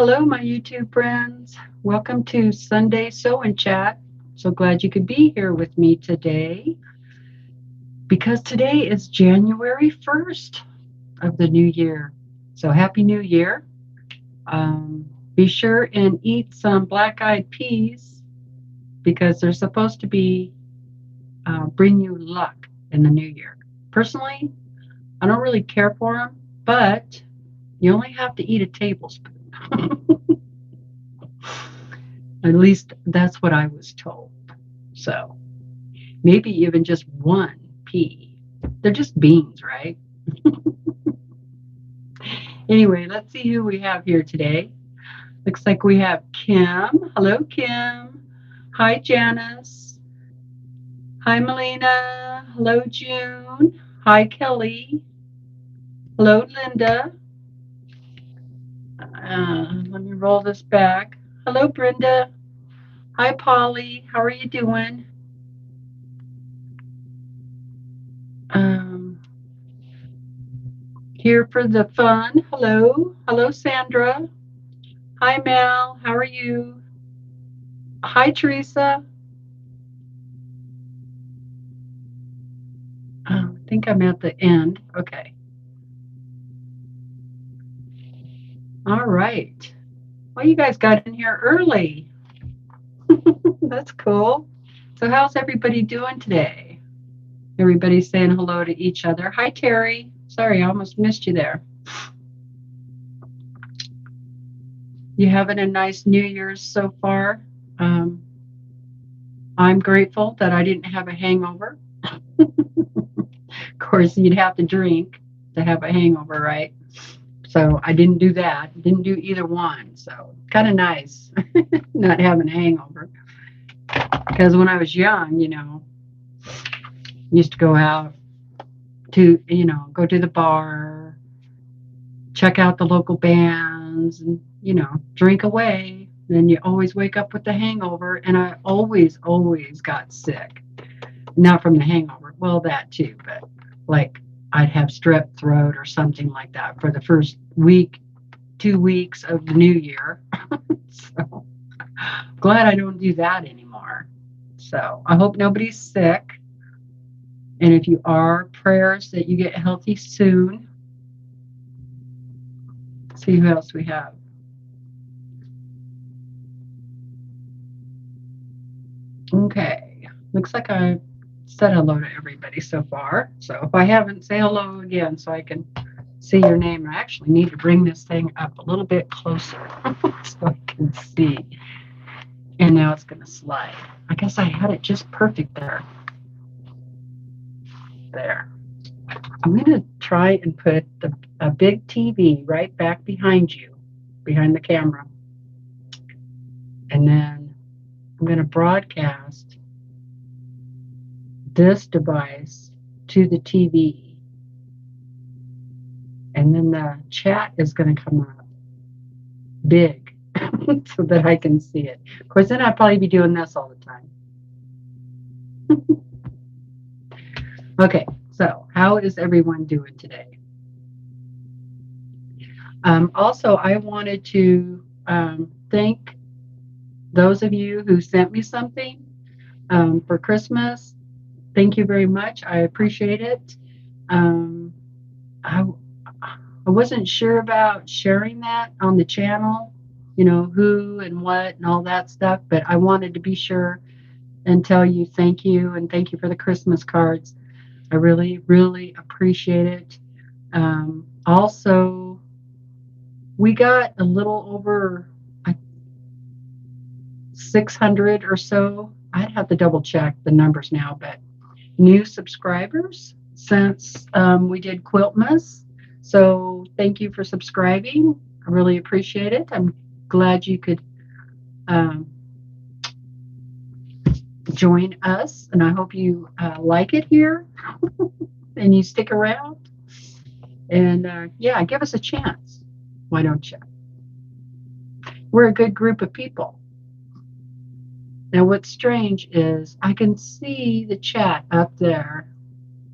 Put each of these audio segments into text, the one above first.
Hello, my YouTube friends. Welcome to Sunday Sew and Chat. So glad you could be here with me today because today is January 1st of the new year. So happy new year. Be sure and eat some black-eyed peas because they're supposed to be bring you luck in the new year. Personally, I don't really care for them, but you only have to eat a tablespoon. At least that's what I was told. So maybe even just one pea. They're just beans, right? Anyway, let's see who we have here today. Looks like we have Kim. Hello, Kim. Hi, Janice. Hi, Melina. Hello, June. Hi, Kelly. Hello, Linda. Let me roll this back. Hello, Brenda. Hi, Polly. How are you doing? Here for the fun. Hello. Hello, Sandra. Hi, Mel. How are you? Hi, Teresa. I think I'm at the end. Okay. All right. Well, you guys got in here early. That's cool. So how's everybody doing today? Everybody's saying hello to each other. Hi, Terry. Sorry, I almost missed you there. You having a nice New Year's so far? I'm grateful that I didn't have a hangover. Of course, you'd have to drink to have a hangover, right? So I didn't do that. Didn't do either one. So kind of nice not having a hangover. Because when I was young, used to go out to, go to the bar, check out the local bands, and, drink away. Then you always wake up with the hangover. And I always got sick. Not from the hangover. Well, that too, but like I'd have strep throat or something like that for the first week, 2 weeks of the new year. So glad I don't do that anymore. So I hope nobody's sick. And if you are, prayers that you get healthy soon. Let's see who else we have. Okay. Looks like I said hello to everybody so far. So if I haven't, say hello again so I can see your name. I actually need to bring this thing up a little bit closer so I can see. And now it's going to slide. I guess I had it just perfect there. There. I'm going to try and put a big TV right back behind you, behind the camera. And then I'm going to broadcast this device to the TV. And then the chat is going to come up big so that I can see it. Of course, then I'd probably be doing this all the time. Okay, so how is everyone doing today? Also, I wanted to thank those of you who sent me something for Christmas. Thank you very much. I appreciate it. I wasn't sure about sharing that on the channel, who and what and all that stuff, but I wanted to be sure and tell you thank you and thank you for the Christmas cards. I really, really appreciate it. Also, we got a little over 600 or so. I'd have to double check the numbers now, but new subscribers since we did Quiltmas. So thank you for subscribing. I really appreciate it. I'm glad you could join us, and I hope you like it here and you stick around. And yeah, give us a chance. Why don't you? We're a good group of people. Now, what's strange is I can see the chat up there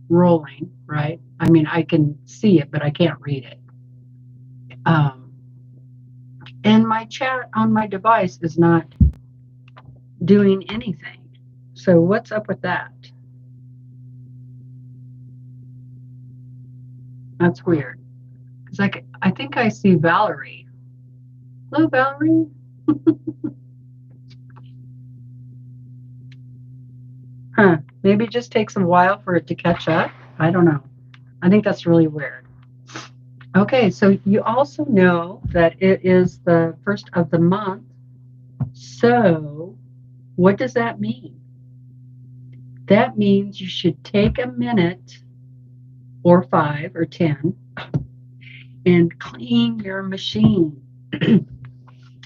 rolling, right? I mean, I can see it, but I can't read it. And my chat on my device is not doing anything. So what's up with that? That's weird. Because I think I see Valerie. Hello, Valerie. Huh. Maybe it just takes a while for it to catch up. I don't know. I think that's really weird. Okay, so you also know that it is the first of the month. So what does that mean? That means you should take a minute or 5 or 10 and clean your machine.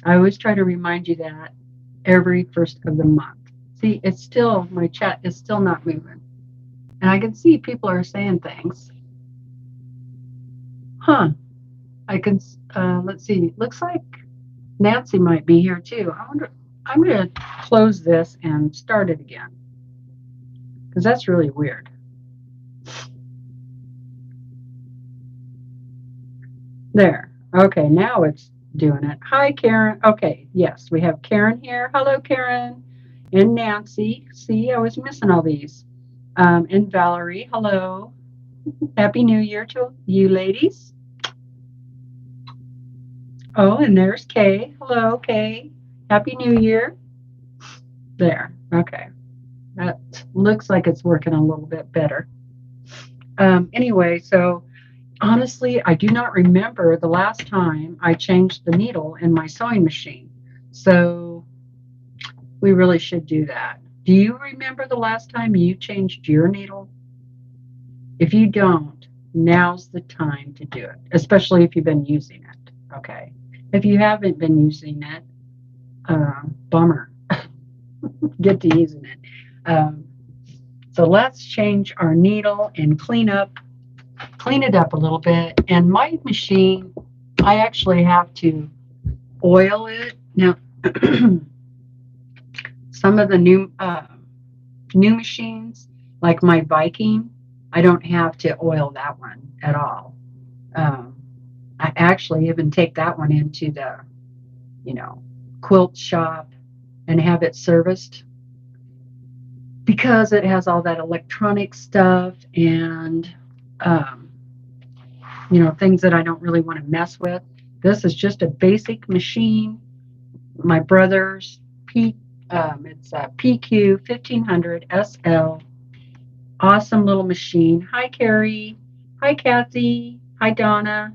I always try to remind you that every first of the month. See, it's still, my chat is still not moving. And I can see people are saying things. Huh. I can, let's see, looks like Nancy might be here too. I'm going to close this and start it again. Because that's really weird. There. Okay, now it's doing it. Hi, Karen. Okay, yes, we have Karen here. Hello, Karen. And Nancy. See, I was missing all these. And Valerie. Hello. Happy New Year to you ladies. Oh, and there's Kay. Hello, Kay. Happy New Year. There. Okay. That looks like it's working a little bit better. Anyway, so honestly, I do not remember the last time I changed the needle in my sewing machine. So we really should do that. Do you remember the last time you changed your needle? If you don't, now's the time to do it, especially if you've been using it. Okay. If you haven't been using it, bummer. Get to using it. So let's change our needle and clean it up a little bit. And my machine, I actually have to oil it. Now, some of the new machines, like my Viking, I don't have to oil that one at all. I actually even take that one into the, quilt shop and have it serviced because it has all that electronic stuff and, things that I don't really want to mess with. This is just a basic machine. My brother's it's a PQ 1500 SL. Awesome little machine. Hi, Carrie. Hi, Kathy. Hi, Donna.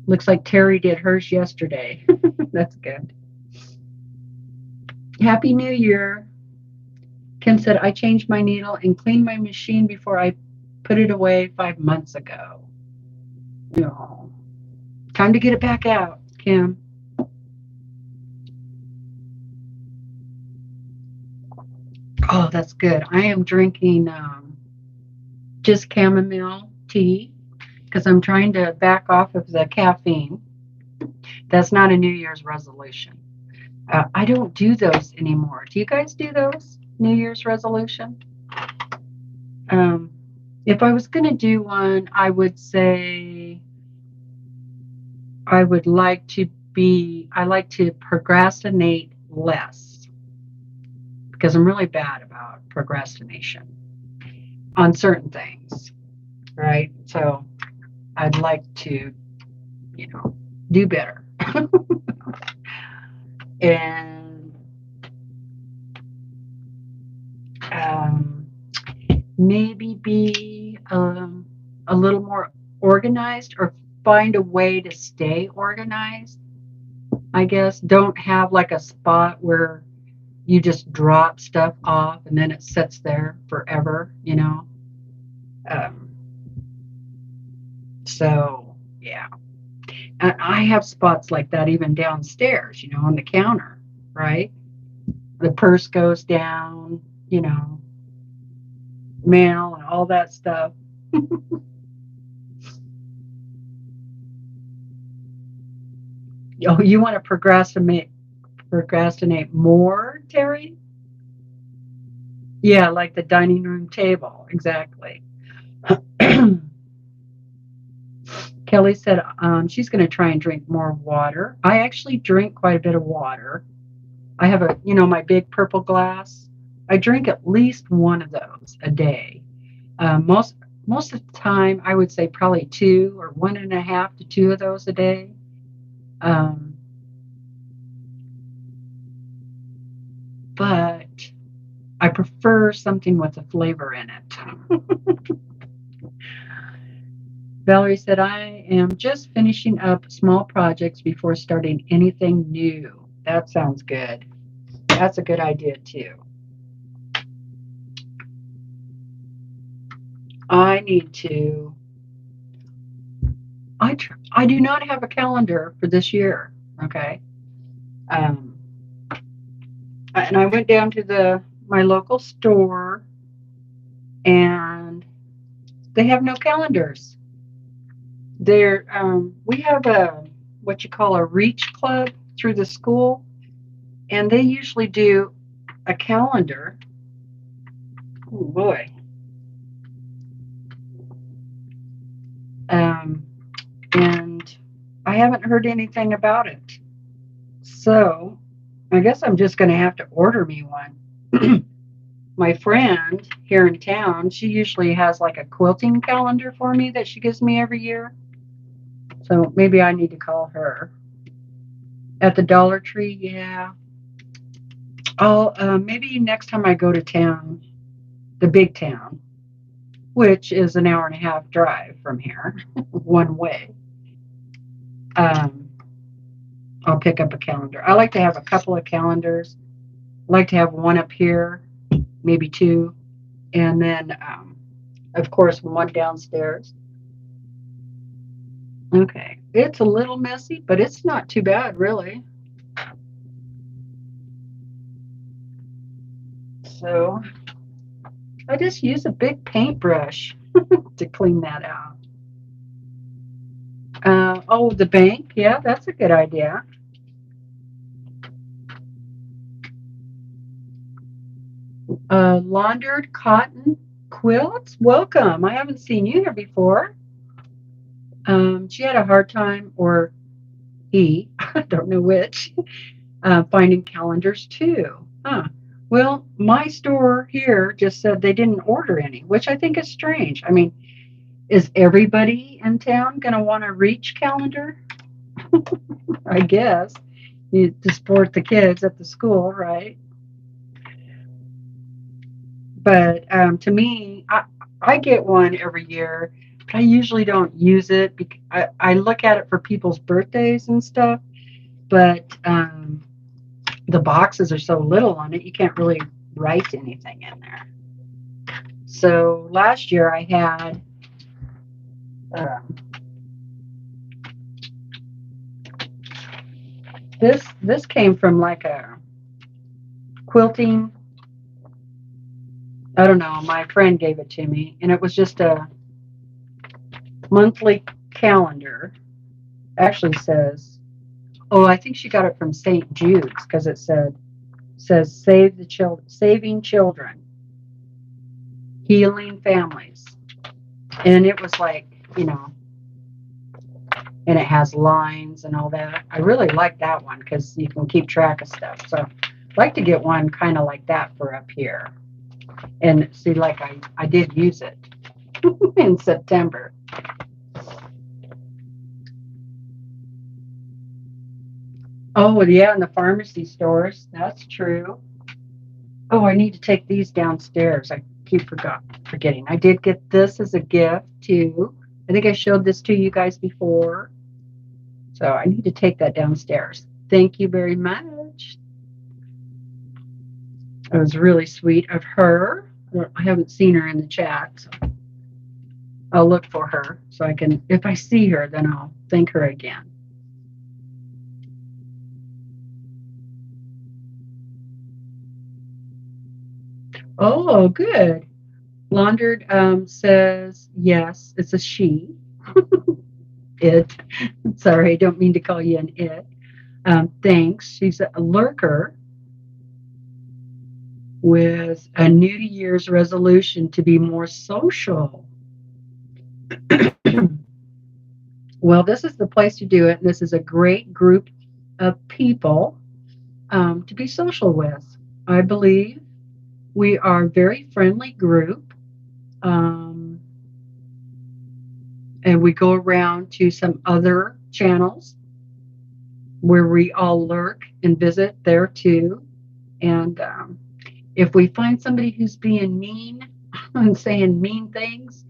Looks like Terry did hers yesterday. That's good. Happy New Year. Kim said, I changed my needle and cleaned my machine before I put it away 5 months ago. Oh, time to get it back out, Kim. Oh, that's good. I am drinking just chamomile tea because I'm trying to back off of the caffeine. That's not a New Year's resolution. I don't do those anymore. Do you guys do those? New Year's resolution? If I was going to do one, I would say I like to procrastinate less because I'm really bad about procrastination on certain things, right? So I'd like to, do better. And maybe be a little more organized or find a way to stay organized. I guess don't have like a spot where you just drop stuff off and then it sits there forever, so yeah, and I have spots like that even downstairs, on the counter, right? The purse goes down, mail and all that stuff. Oh, you want to procrastinate more, Terry? Yeah, like the dining room table. Exactly. Kelly said she's going to try and drink more water. I actually drink quite a bit of water. I have my big purple glass. I drink at least one of those a day. Most of the time, I would say probably 2 or 1.5 to 2 of those a day. But I prefer something with a flavor in it. Valerie said, I am just finishing up small projects before starting anything new. That sounds good. That's a good idea, too. I need to. I do not have a calendar for this year. Okay. And I went down to my local store, and they have no calendars. We have what you call a reach club through the school, and they usually do a calendar. Oh boy. And I haven't heard anything about it. So I guess I'm just going to have to order me one. My friend here in town, she usually has like a quilting calendar for me that she gives me every year. So maybe I need to call her. At the Dollar Tree, yeah. Maybe next time I go to town, the big town, which is an 1.5-hour drive from here, one way. I'll pick up a calendar. I like to have a couple of calendars. I like to have one up here, maybe 2, and then, of course, one downstairs. Okay, it's a little messy, but it's not too bad, really. So I just use a big paintbrush to clean that out. The bank. Yeah, that's a good idea. Laundered cotton quilts. Welcome. I haven't seen you here before. She had a hard time, or he, I don't know which, finding calendars too. Huh. Well, my store here just said they didn't order any, which I think is strange. I mean, is everybody in town going to want a reach calendar? I guess. To support the kids at the school, right? But to me, I get one every year, but I usually don't use it because I look at it for people's birthdays and stuff. But the boxes are so little on it, you can't really write anything in there. So last year I had this came from like a quilting. I don't know. My friend gave it to me, and it was just a monthly calendar. Actually says, oh, I think she got it from St. Jude's because it says saving children, healing families, and it was like, and it has lines and all that. I really like that one because you can keep track of stuff. So I'd like to get one kind of like that for up here. And see, like I did use it in September. Oh, yeah, in the pharmacy stores. That's true. Oh, I need to take these downstairs. I keep forgetting. I did get this as a gift, too. I think I showed this to you guys before. So I need to take that downstairs. Thank you very much. It was really sweet of her. I haven't seen her in the chat, so I'll look for her so I can, if I see her, then I'll thank her again. Oh, good. Laundered says, yes, it's a she. It. Sorry, I don't mean to call you an it. Thanks. She's a lurker with a New Year's resolution to be more social. Well, this is the place to do it. And this is a great group of people to be social with. I believe we are a very friendly group. Um, and we go around to some other channels where we all lurk and visit there too. And if we find somebody who's being mean and saying mean things,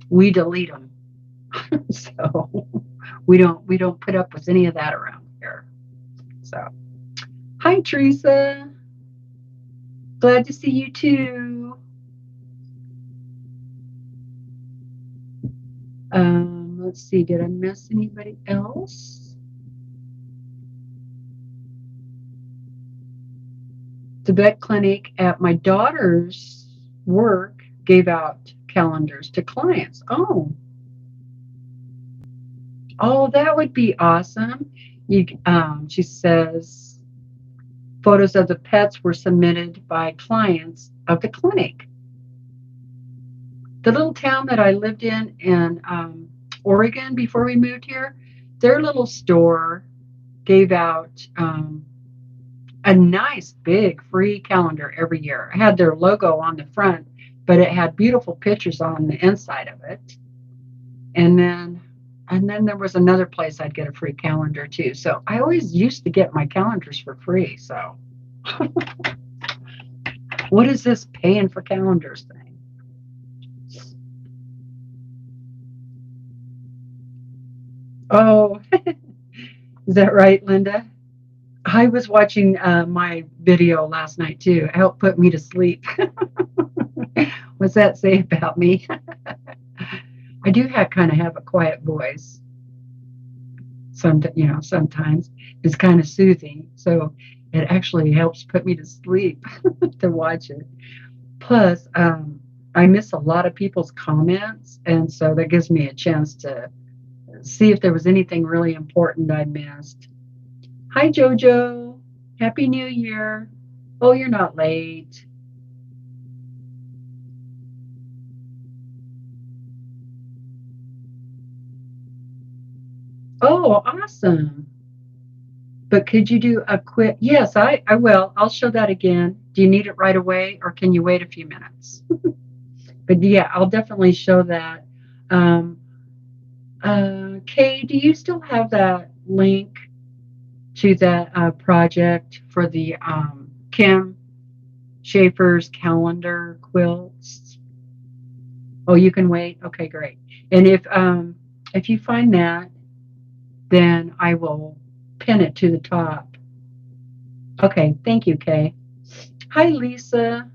we delete them. So we don't put up with any of that around here. So hi Teresa, glad to see you too. Let's see, did I miss anybody else? The vet clinic at my daughter's work gave out calendars to clients. Oh, that would be awesome. She says photos of the pets were submitted by clients of the clinic. The little town that I lived in Oregon before we moved here, their little store gave out a nice big free calendar every year. It had their logo on the front, but it had beautiful pictures on the inside of it. And then there was another place I'd get a free calendar too. So I always used to get my calendars for free. So what is this paying for calendars thing? Oh, is that right, Linda? I was watching my video last night too. It helped put me to sleep. What's that say about me? I do kind of have a quiet voice. Sometimes it's kind of soothing, so it actually helps put me to sleep to watch it. Plus, I miss a lot of people's comments, and so that gives me a chance to see if there was anything really important I missed. Hi, Jojo. Happy New Year. Oh, you're not late. Oh, awesome. But could you do a quick? Yes, I will. I'll show that again. Do you need it right away or can you wait a few minutes? But yeah, I'll definitely show that. Um, Kay, do you still have that link to that project for the Kim Schaefer's calendar quilts? Oh, you can wait? Okay, great. And if you find that, then I will pin it to the top. Okay, thank you, Kay. Hi, Lisa.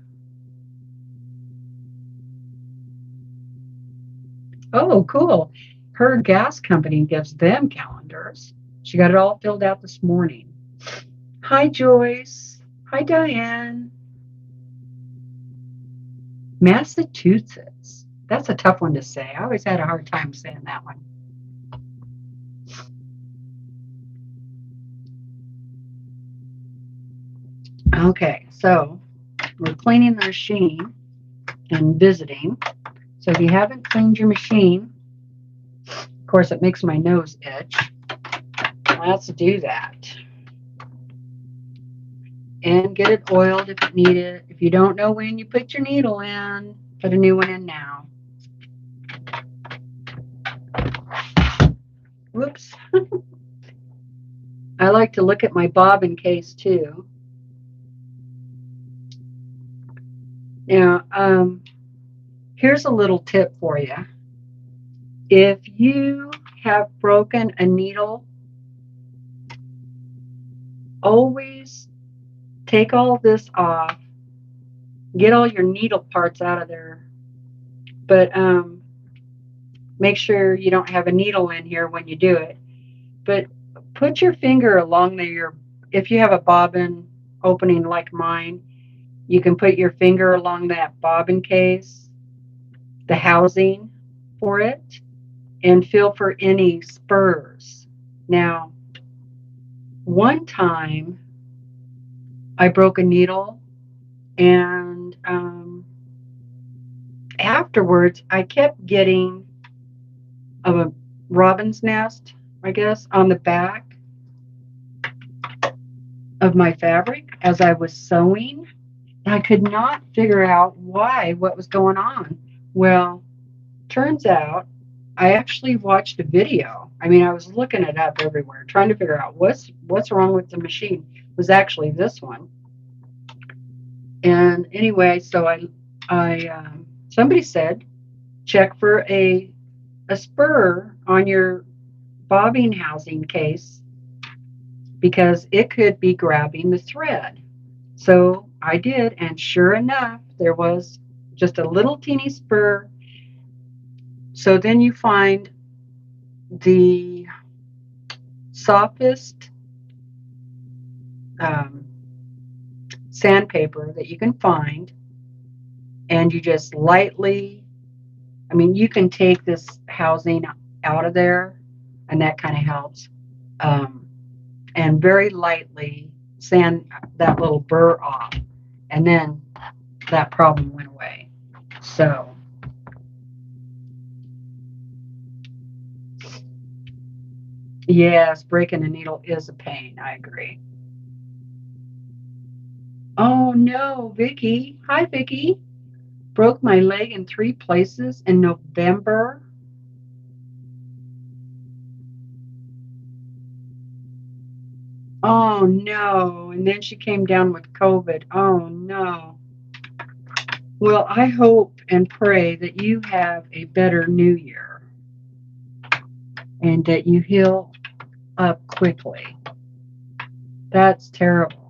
Oh, cool. Her gas company gives them calendars. She got it all filled out this morning. Hi, Joyce. Hi, Diane. Massachusetts. That's a tough one to say. I always had a hard time saying that one. Okay, so we're cleaning the machine and visiting. So if you haven't cleaned your machine, of course, it makes my nose itch. Let's do that. And get it oiled if it needed. If you don't know when you put your needle in, put a new one in now. Whoops. I like to look at my bobbin case too. Now, here's a little tip for you. If you have broken a needle, always take all this off. Get all your needle parts out of there. But make sure you don't have a needle in here when you do it. But put your finger along if you have a bobbin opening like mine, you can put your finger along that bobbin case, the housing for it, and feel for any spurs. Now, one time I broke a needle, and afterwards I kept getting robin's nest, I guess, on the back of my fabric as I was sewing. I could not figure out what was going on. Well, turns out I actually watched a video. I mean, I was looking it up everywhere, trying to figure out what's wrong with the machine. It was actually this one. And anyway, so somebody said check for a spur on your bobbing housing case because it could be grabbing the thread. So I did, and sure enough, there was just a little teeny spur. So then you find the softest sandpaper that you can find, and you just lightly, I mean, you can take this housing out of there, and that kind of helps. And very lightly sand that little burr off, and then that problem went away. So yes, breaking a needle is a pain. I agree. Oh no, Vicky. Hi, Vicky. Broke my leg in 3 places in November. Oh no. And then she came down with COVID. Oh no. Well, I hope and pray that you have a better new year and that you heal up quickly. That's terrible.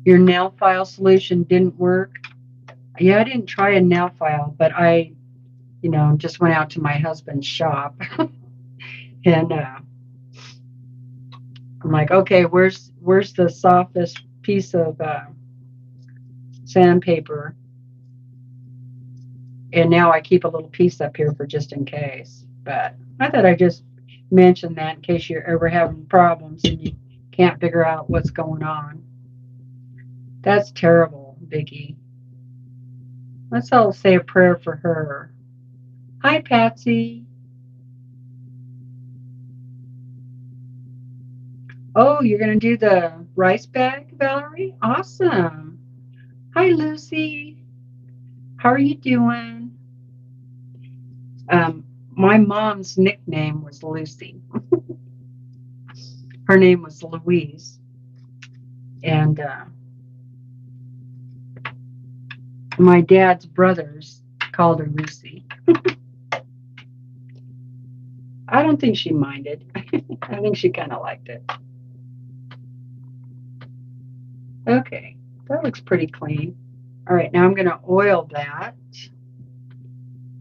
Your nail file solution didn't work. Yeah, I didn't try a nail file, but I, just went out to my husband's shop and I'm like, okay, where's the softest piece of sandpaper? And now I keep a little piece up here for just in case. But I thought I'd just mention that in case you're ever having problems and you can't figure out what's going on. That's terrible, Vicki. Let's all say a prayer for her. Hi, Patsy. Oh, you're going to do the rice bag, Valerie? Awesome. Hi, Lucy. How are you doing? My mom's nickname was Lucy. Her name was Louise. And my dad's brothers called her Lucy. I don't think she minded. I think she kind of liked it. Okay, that looks pretty clean. All right, now I'm going to oil that.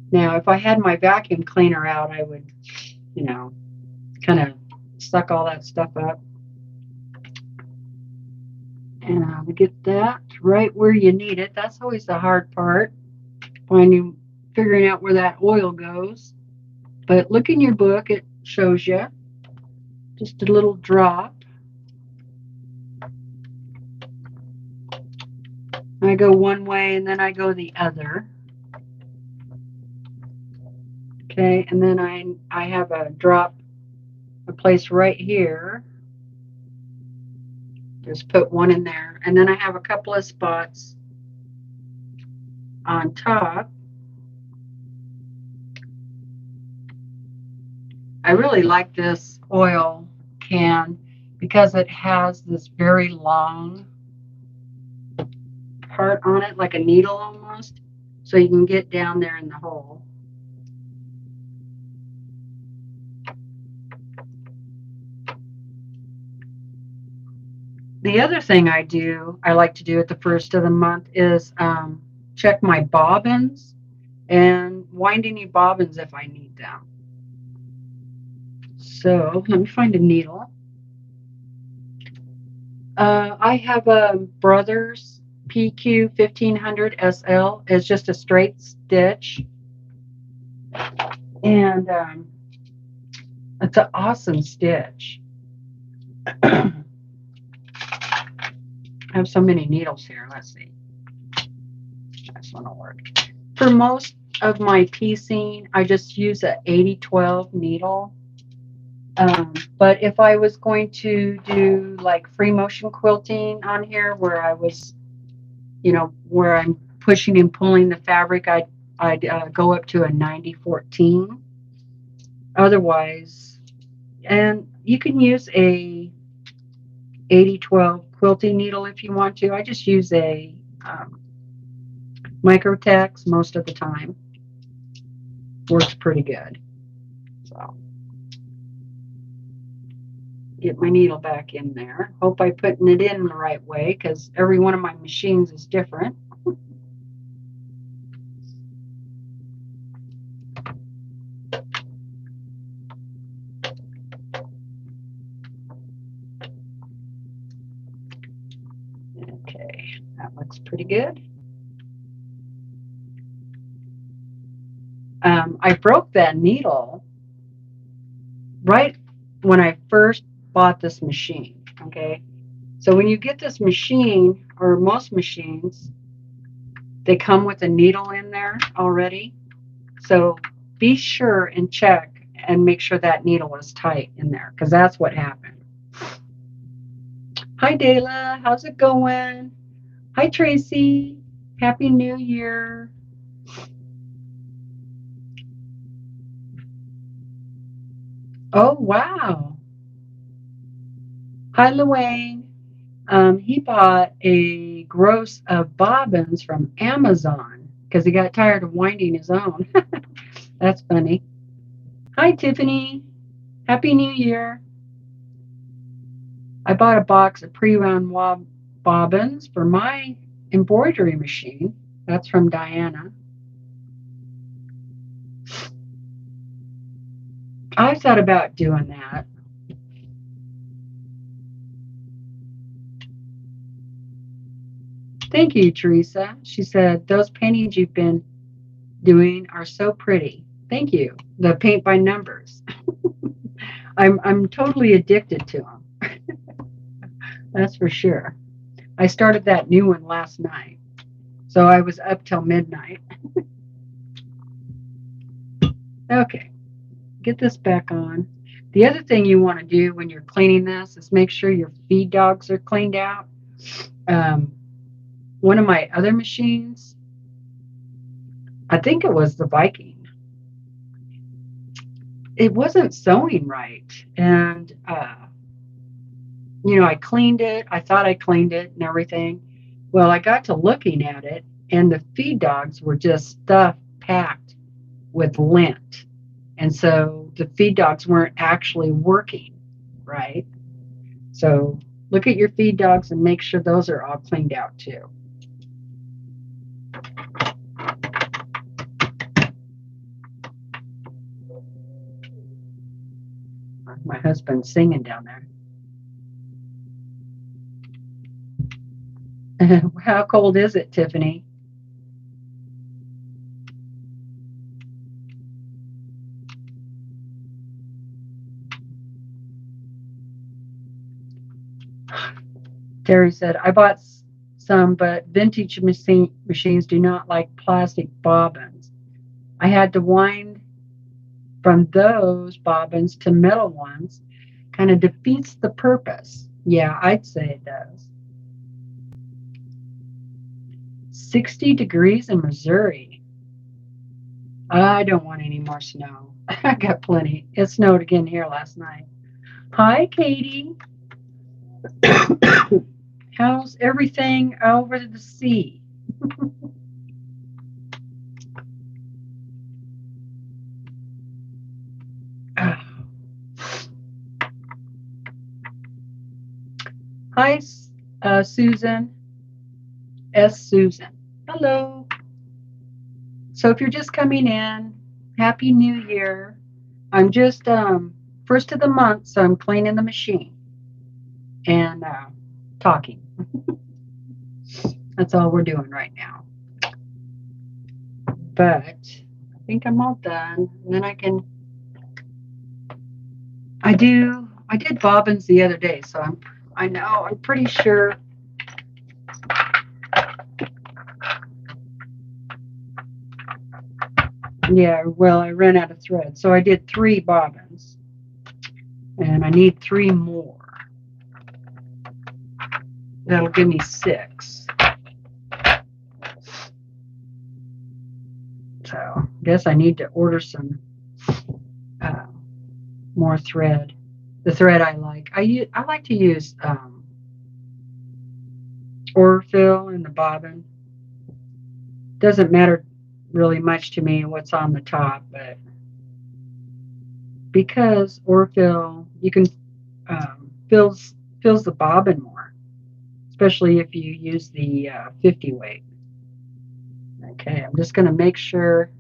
Now, if I had my vacuum cleaner out, I would, kind of suck all that stuff up. And I would get that right where you need it. That's always the hard part, figuring out where that oil goes. But look in your book, it shows you just a little drop. I go one way and then I go the other. Okay, and then I have a place right here. Just put one in there. And then I have a couple of spots on top. I really like this oil can because it has this very long part on it, like a needle almost, so you can get down there in the hole. The other thing I like to do at the first of the month is check my bobbins and wind any bobbins if I need them. So let me find a needle. I have a Brothers PQ 1500 SL. It's just a straight stitch. And it's an awesome stitch. I have so many needles here. Let's see. This one will work. For most of my piecing, I just use a 80-12 needle. But if I was going to do like free motion quilting on here, where I was, you know, where I'm pushing and pulling the fabric, I'd go up to a 90-14. Otherwise, and you can use a 80-12 quilting needle if you want to. I just use a Microtex most of the time. Works pretty good. So get my needle back in there. Hope I'm putting it in the right way, because every one of my machines is different. Okay, that looks pretty good. I broke that needle right when I first bought this machine. Okay, so when you get this machine, or most machines, they come with a needle in there already. So be sure and check and make sure that needle is tight in there, because that's what happened. Hi Dayla, how's it going? Hi Tracy, Happy New Year. Oh wow. Hi Luane. He bought a gross of bobbins from Amazon because he got tired of winding his own. That's funny. Hi Tiffany, Happy New Year. I bought a box of pre-wound bobbins for my embroidery machine. That's from Diana. I thought about doing that. Thank you, Teresa. She said, those paintings you've been doing are so pretty. Thank you. The paint by numbers. I'm totally addicted to them. That's for sure. I started that new one last night, so I was up till midnight. Okay, get this back on. The other thing you want to do when you're cleaning this is make sure your feed dogs are cleaned out. One of my other machines, I think it was the Viking, it wasn't sewing right. And, you know, I cleaned it. I thought I cleaned it and everything. Well, I got to looking at it, and the feed dogs were just stuffed, packed with lint. And so the feed dogs weren't actually working right. So look at your feed dogs and make sure those are all cleaned out too. My husband's singing down there. How cold is it, Tiffany? Terry said, I bought some, but vintage machines do not like plastic bobbins. I had to wind from those bobbins to metal ones. Kind of defeats the purpose. Yeah, I'd say it does. 60 degrees in Missouri. I don't want any more snow. I got plenty. It snowed again here last night. Hi, Katie. How's everything over the sea? Hi, Susan. Susan. Hello. So if you're just coming in, Happy New Year. I'm just first of the month, so I'm cleaning the machine and talking. That's all we're doing right now. But I think I'm all done. And then I did bobbins the other day, so I'm pretty sure Yeah, well, I ran out of thread. So I did 3 bobbins. And I need 3 more. That'll give me 6. So I guess I need to order some more thread. The thread I like. I like to use Orfil in the bobbin. Doesn't matter really much to me what's on the top, but because Orfil, you can fills the bobbin more, especially if you use the 50 weight. Okay, I'm just going to make sure.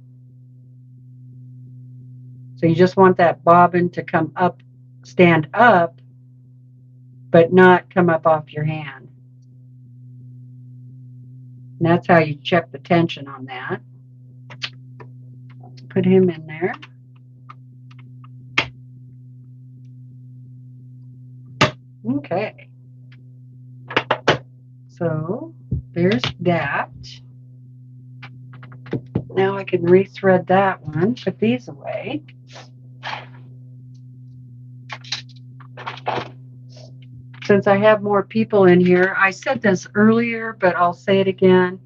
So you just want that bobbin to come up, stand up, but not come up off your hand. And that's how you check the tension on that. Put him in there. Okay. So there's that. Now I can rethread that one, put these away. Since I have more people in here, I said this earlier, but I'll say it again.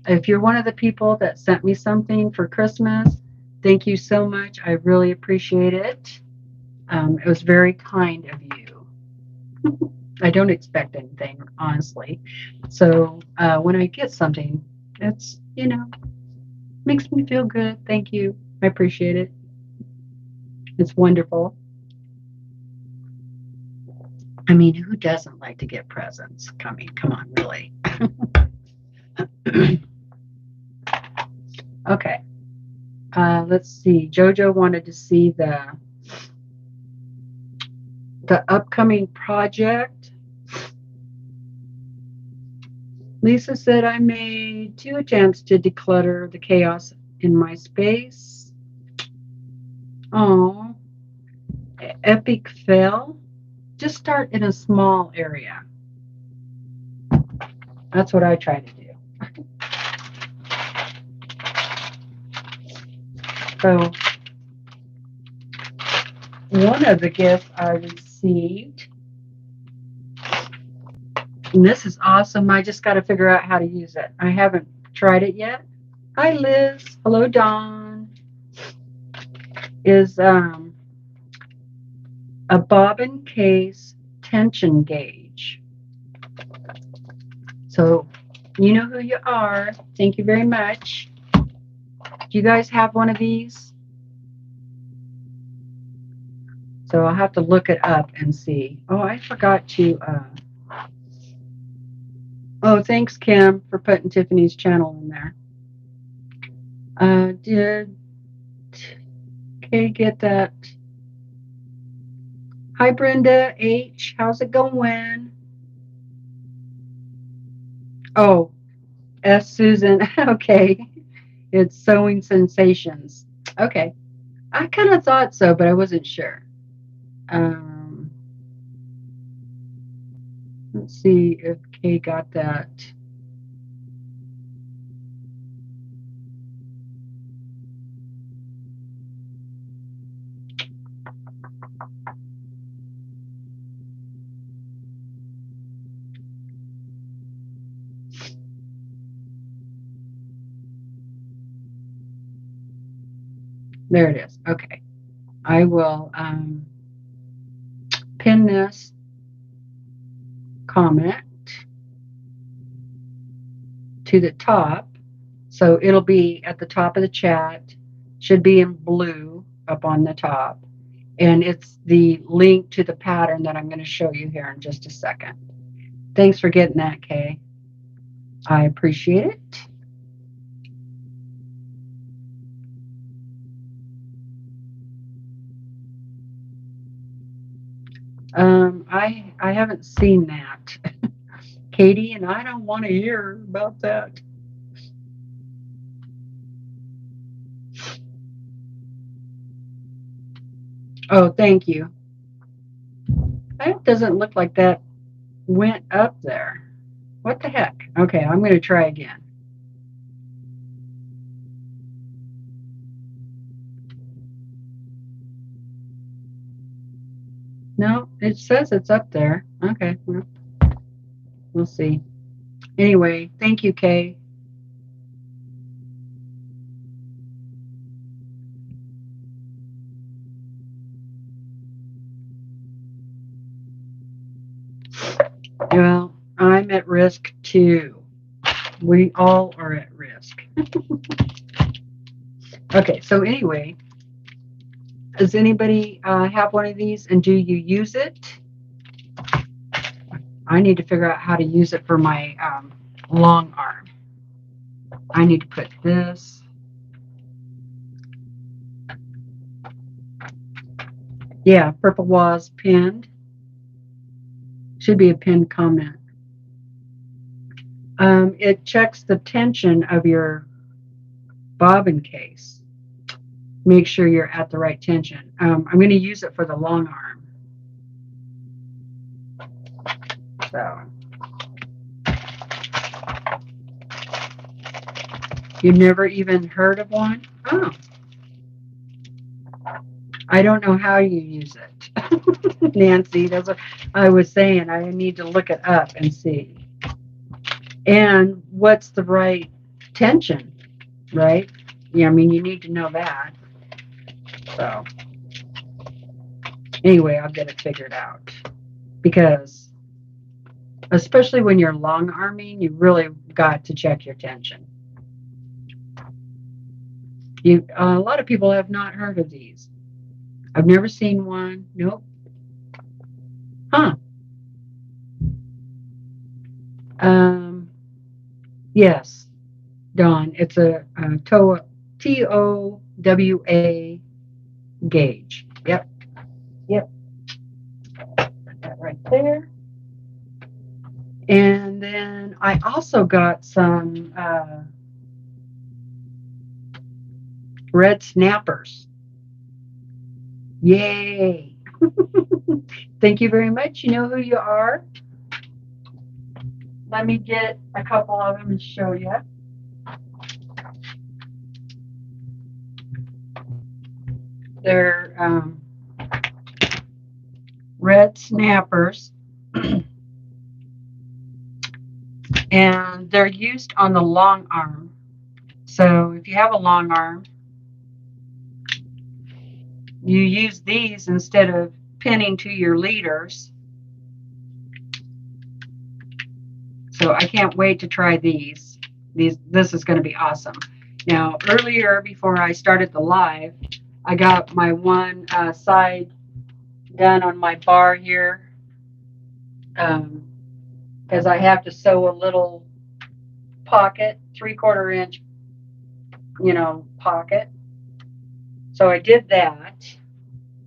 If you're one of the people that sent me something for Christmas, thank you so much. I really appreciate it. It was very kind of you. I don't expect anything, honestly. So when I get something, it's, makes me feel good. Thank you. I appreciate it. It's wonderful. I mean, who doesn't like to get presents? I mean, come on, really. Okay. Let's see. Jojo wanted to see the upcoming project. Lisa said I made 2 attempts to declutter the chaos in my space. Oh, epic fail. Just start in a small area. That's what I try to do. So one of the gifts I received, and this is awesome. I just got to figure out how to use it. I haven't tried it yet. Hi, Liz. Hello, Dawn. Is a bobbin case tension gauge. So you know who you are. Thank you very much. Do you guys have one of these? So I'll have to look it up and see. Oh, I forgot to. Oh, thanks, Kim, for putting Tiffany's channel in there. Did Kay get that? Hi, Brenda H. How's it going? Oh, S. Susan. Okay. It's Sewing Sensations. Okay. I kind of thought so, but I wasn't sure. Let's see if Kay got that. There it is. Okay. I will pin this comment to the top. So it'll be at the top of the chat. Should be in blue up on the top. And it's the link to the pattern that I'm going to show you here in just a second. Thanks for getting that, Kay. I appreciate it. I haven't seen that, Katie, and I don't want to hear about that. Oh, thank you. That doesn't look like that went up there. What the heck? Okay, I'm going to try again. No, it says it's up there. Okay, well, we'll see. Anyway, thank you, Kay. Well, I'm at risk too. We all are at risk. Okay, so anyway, does anybody have one of these and do you use it? I need to figure out how to use it for my long arm. I need to put this. Yeah, purple was pinned. Should be a pinned comment. It checks the tension of your bobbin case. Make sure you're at the right tension. I'm going to use it for the long arm. So, you've never even heard of one? Oh, I don't know how you use it. Nancy, that's what I was saying. I need to look it up and see. And what's the right tension, right? Yeah, I mean, you need to know that. So, anyway, I'll get it figured out. Because, especially when you're long arming, you really got to check your tension. A lot of people have not heard of these. I've never seen one. Nope. Huh. Yes, Dawn. It's a TOWA gauge. Yep. Yep. Put that right there. And then I also got some red snappers. Yay. Thank you very much. You know who you are. Let me get a couple of them and show you. They're red snappers. And they're used on the long arm. So if you have a long arm, you use these instead of pinning to your leaders. So I can't wait to try these. This is going to be awesome. Now, earlier, before I started the live, I got my one side done on my bar here, because I have to sew a little pocket, 3/4 inch, pocket. So I did that,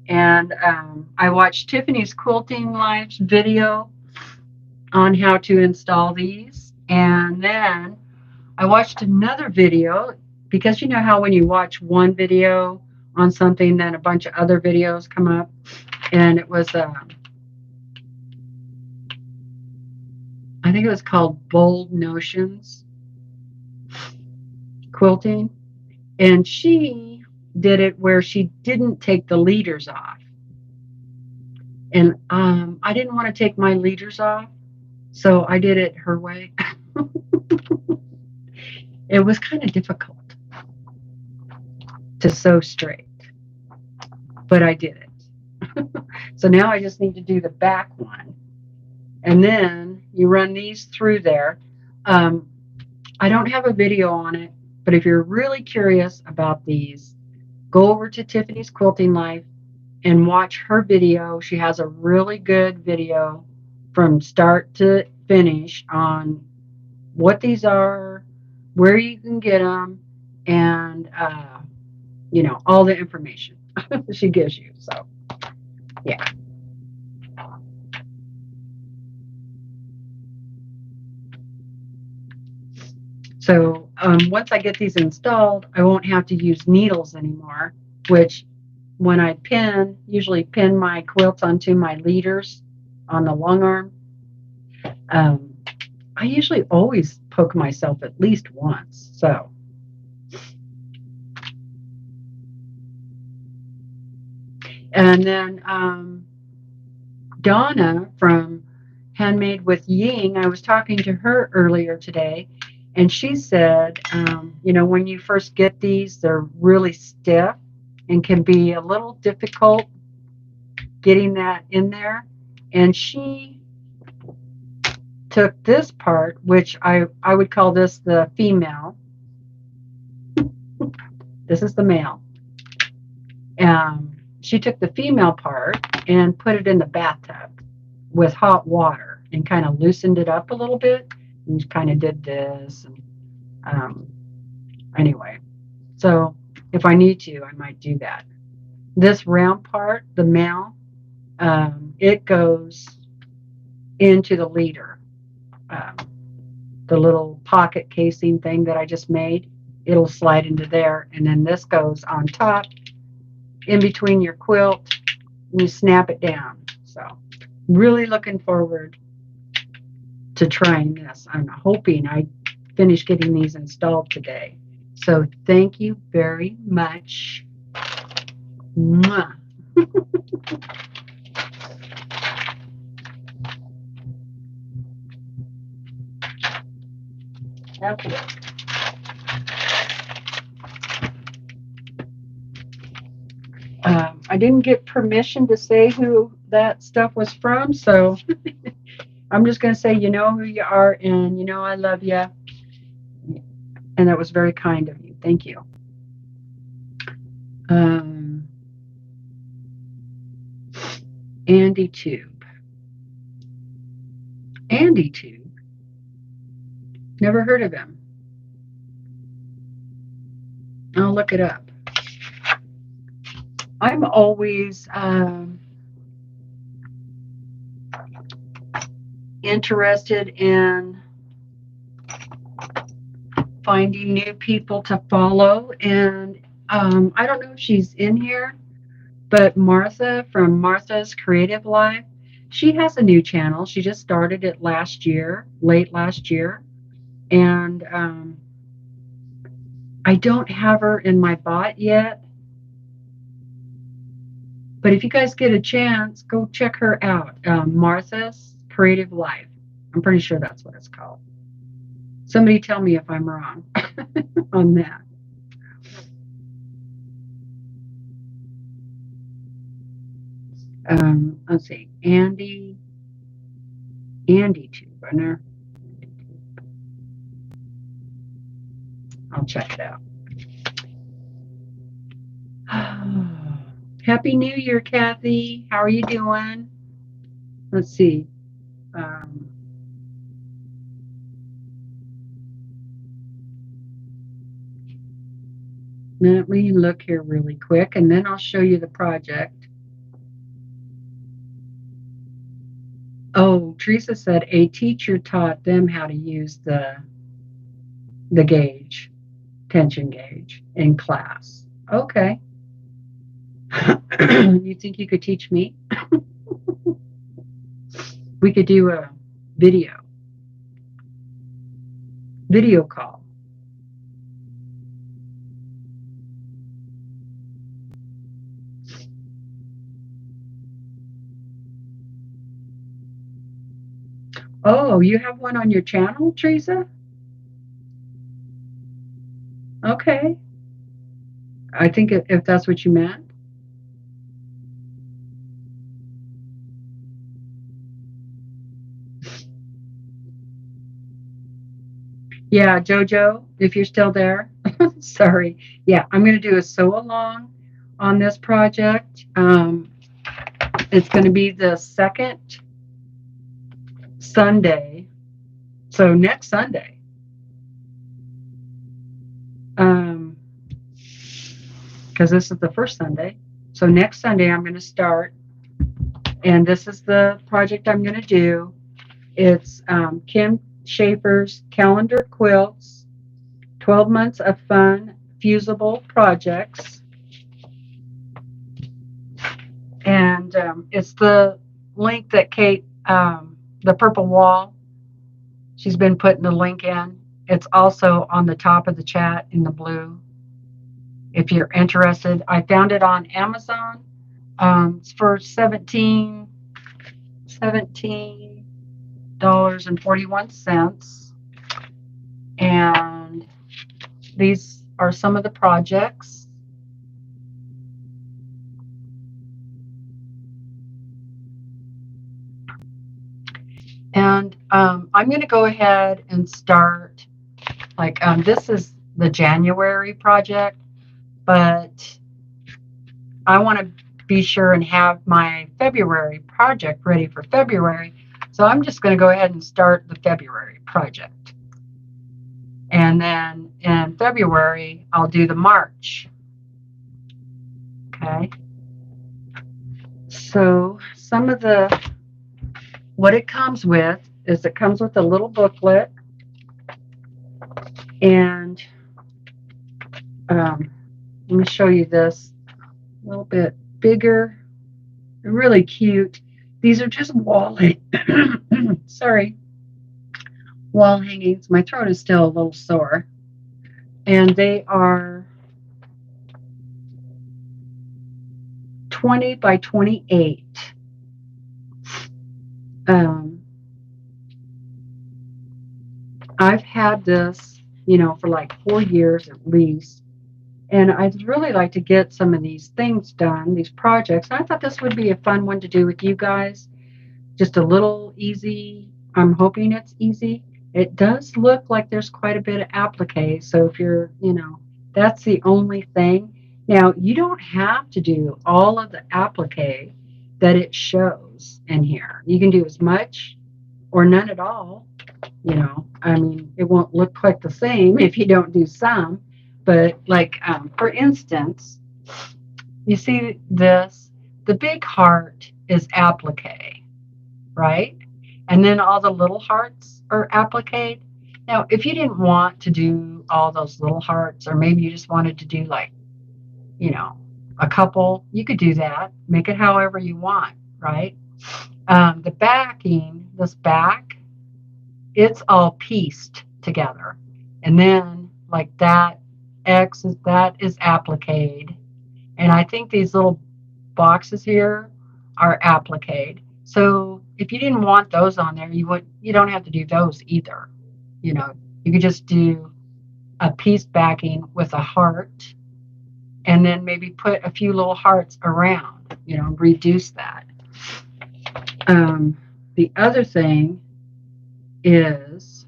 and I watched Tiffany's Quilting Live's video on how to install these, and then I watched another video, because you know how when you watch one video on something, then a bunch of other videos come up, and it was I think it was called Bold Notions Quilting, and she did it where she didn't take the leaders off, and I didn't want to take my leaders off, so I did it her way. It was kind of difficult to sew straight, but I did it. So now I just need to do the back one, and then you run these through there. I don't have a video on it, but if you're really curious about these, go over to Tiffany's Quilting Life and watch her video. She has a really good video from start to finish on what these are, where you can get them, and all the information she gives you. So yeah. So once I get these installed, I won't have to use needles anymore, which when I usually pin my quilts onto my leaders on the long arm, I usually always poke myself at least once. So and then Donna from Handmade with Ying, I was talking to her earlier today, and she said, when you first get these, they're really stiff and can be a little difficult getting that in there. And she took this part, which I would call this the female. This is the male. She took the female part and put it in the bathtub with hot water and kind of loosened it up a little bit and kind of did this. And anyway, so if I need to, I might do that. This round part, the male, it goes into the leader. The little pocket casing thing that I just made, it'll slide into there, and then this goes on top in between your quilt, and you snap it down. So really looking forward to trying this. I'm hoping I finish getting these installed today. So thank you very much. Mwah. Okay. I didn't get permission to say who that stuff was from, so I'm just going to say, you know who you are, and you know I love you. And that was very kind of you. Thank you. Andy Tube. Andy Tube. Never heard of him. I'll look it up. I'm always interested in finding new people to follow, and I don't know if she's in here, but Martha from Martha's Creative Life, she has a new channel. She just started it late last year, and I don't have her in my bot yet. But if you guys get a chance, go check her out. Martha's Creative Life. I'm pretty sure that's what it's called. Somebody tell me if I'm wrong on that. Let's see. Andy Tube. I'll check it out. Happy New Year, Kathy. How are you doing? Let's see. Let me look here really quick, and then I'll show you the project. Oh, Teresa said a teacher taught them how to use the gauge, tension gauge, in class. Okay. You think you could teach me? We could do a video call. Oh, you have one on your channel, Teresa? Okay. I think if that's what you meant. Yeah, Jojo, if you're still there, sorry. Yeah, I'm going to do a sew along on this project. It's going to be the second Sunday, so next Sunday. Because this is the first Sunday. So next Sunday I'm going to start, and this is the project I'm going to do. It's Kim Schaefer's Calendar Quilts, 12 months of fun, fusible projects. And it's the link that Kate, the purple wall, she's been putting the link in. It's also on the top of the chat in the blue. If you're interested, I found it on Amazon. It's for $17. $17.41. And these are some of the projects. And I'm going to go ahead and start, like, this is the January project, but I want to be sure and have my February project ready for February. So I'm just going to go ahead and start the February project. And then in February, I'll do the March. Okay. So some of what it comes with is it comes with a little booklet. And let me show you this a little bit bigger. Really cute. These are just wall sorry, wall hangings. My throat is still a little sore. And they are 20 by 28. I've had this, for like 4 years at least. And I'd really like to get some of these things done, these projects. And I thought this would be a fun one to do with you guys. Just a little easy. I'm hoping it's easy. It does look like there's quite a bit of applique. So if you're, that's the only thing. Now, you don't have to do all of the applique that it shows in here. You can do as much or none at all. I mean, it won't look quite the same if you don't do some. But like, for instance, you see this, the big heart is applique, right? And then all the little hearts are applique. Now, if you didn't want to do all those little hearts, or maybe you just wanted to do like, a couple, you could do that. Make it however you want, right? The backing, this back, it's all pieced together. And then like that that is appliqued. And I think these little boxes here are appliqued. So if you didn't want those on there, you don't have to do those either. You could just do a piece backing with a heart, and then maybe put a few little hearts around, reduce that. The other thing is,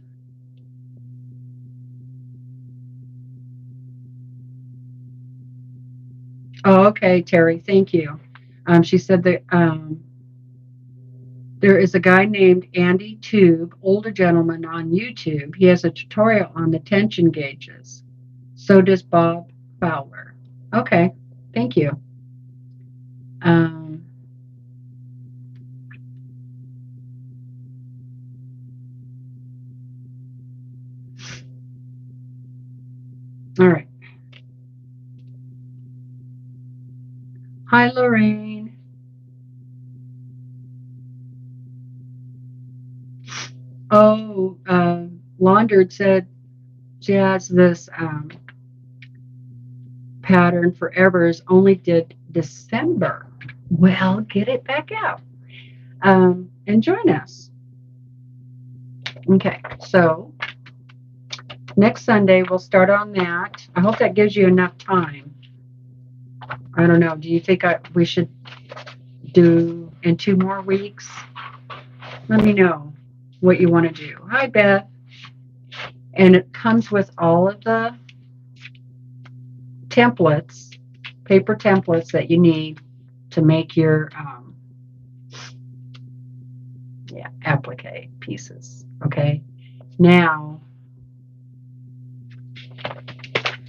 oh, okay, Terry, thank you. She said that there is a guy named Andy Tube, older gentleman on YouTube. He has a tutorial on the tension gauges. So does Bob Fowler. Okay, thank you. All right. Hi, Lorraine. Oh, Laundered said she has this pattern forever's only did December. Well, get it back out and join us. Okay, so next Sunday we'll start on that. I hope that gives you enough time. I don't know. Do you think we should do in 2 more weeks? Let me know what you want to do. Hi, Beth. And it comes with all of the templates, paper templates that you need to make your applique pieces. Okay. Now,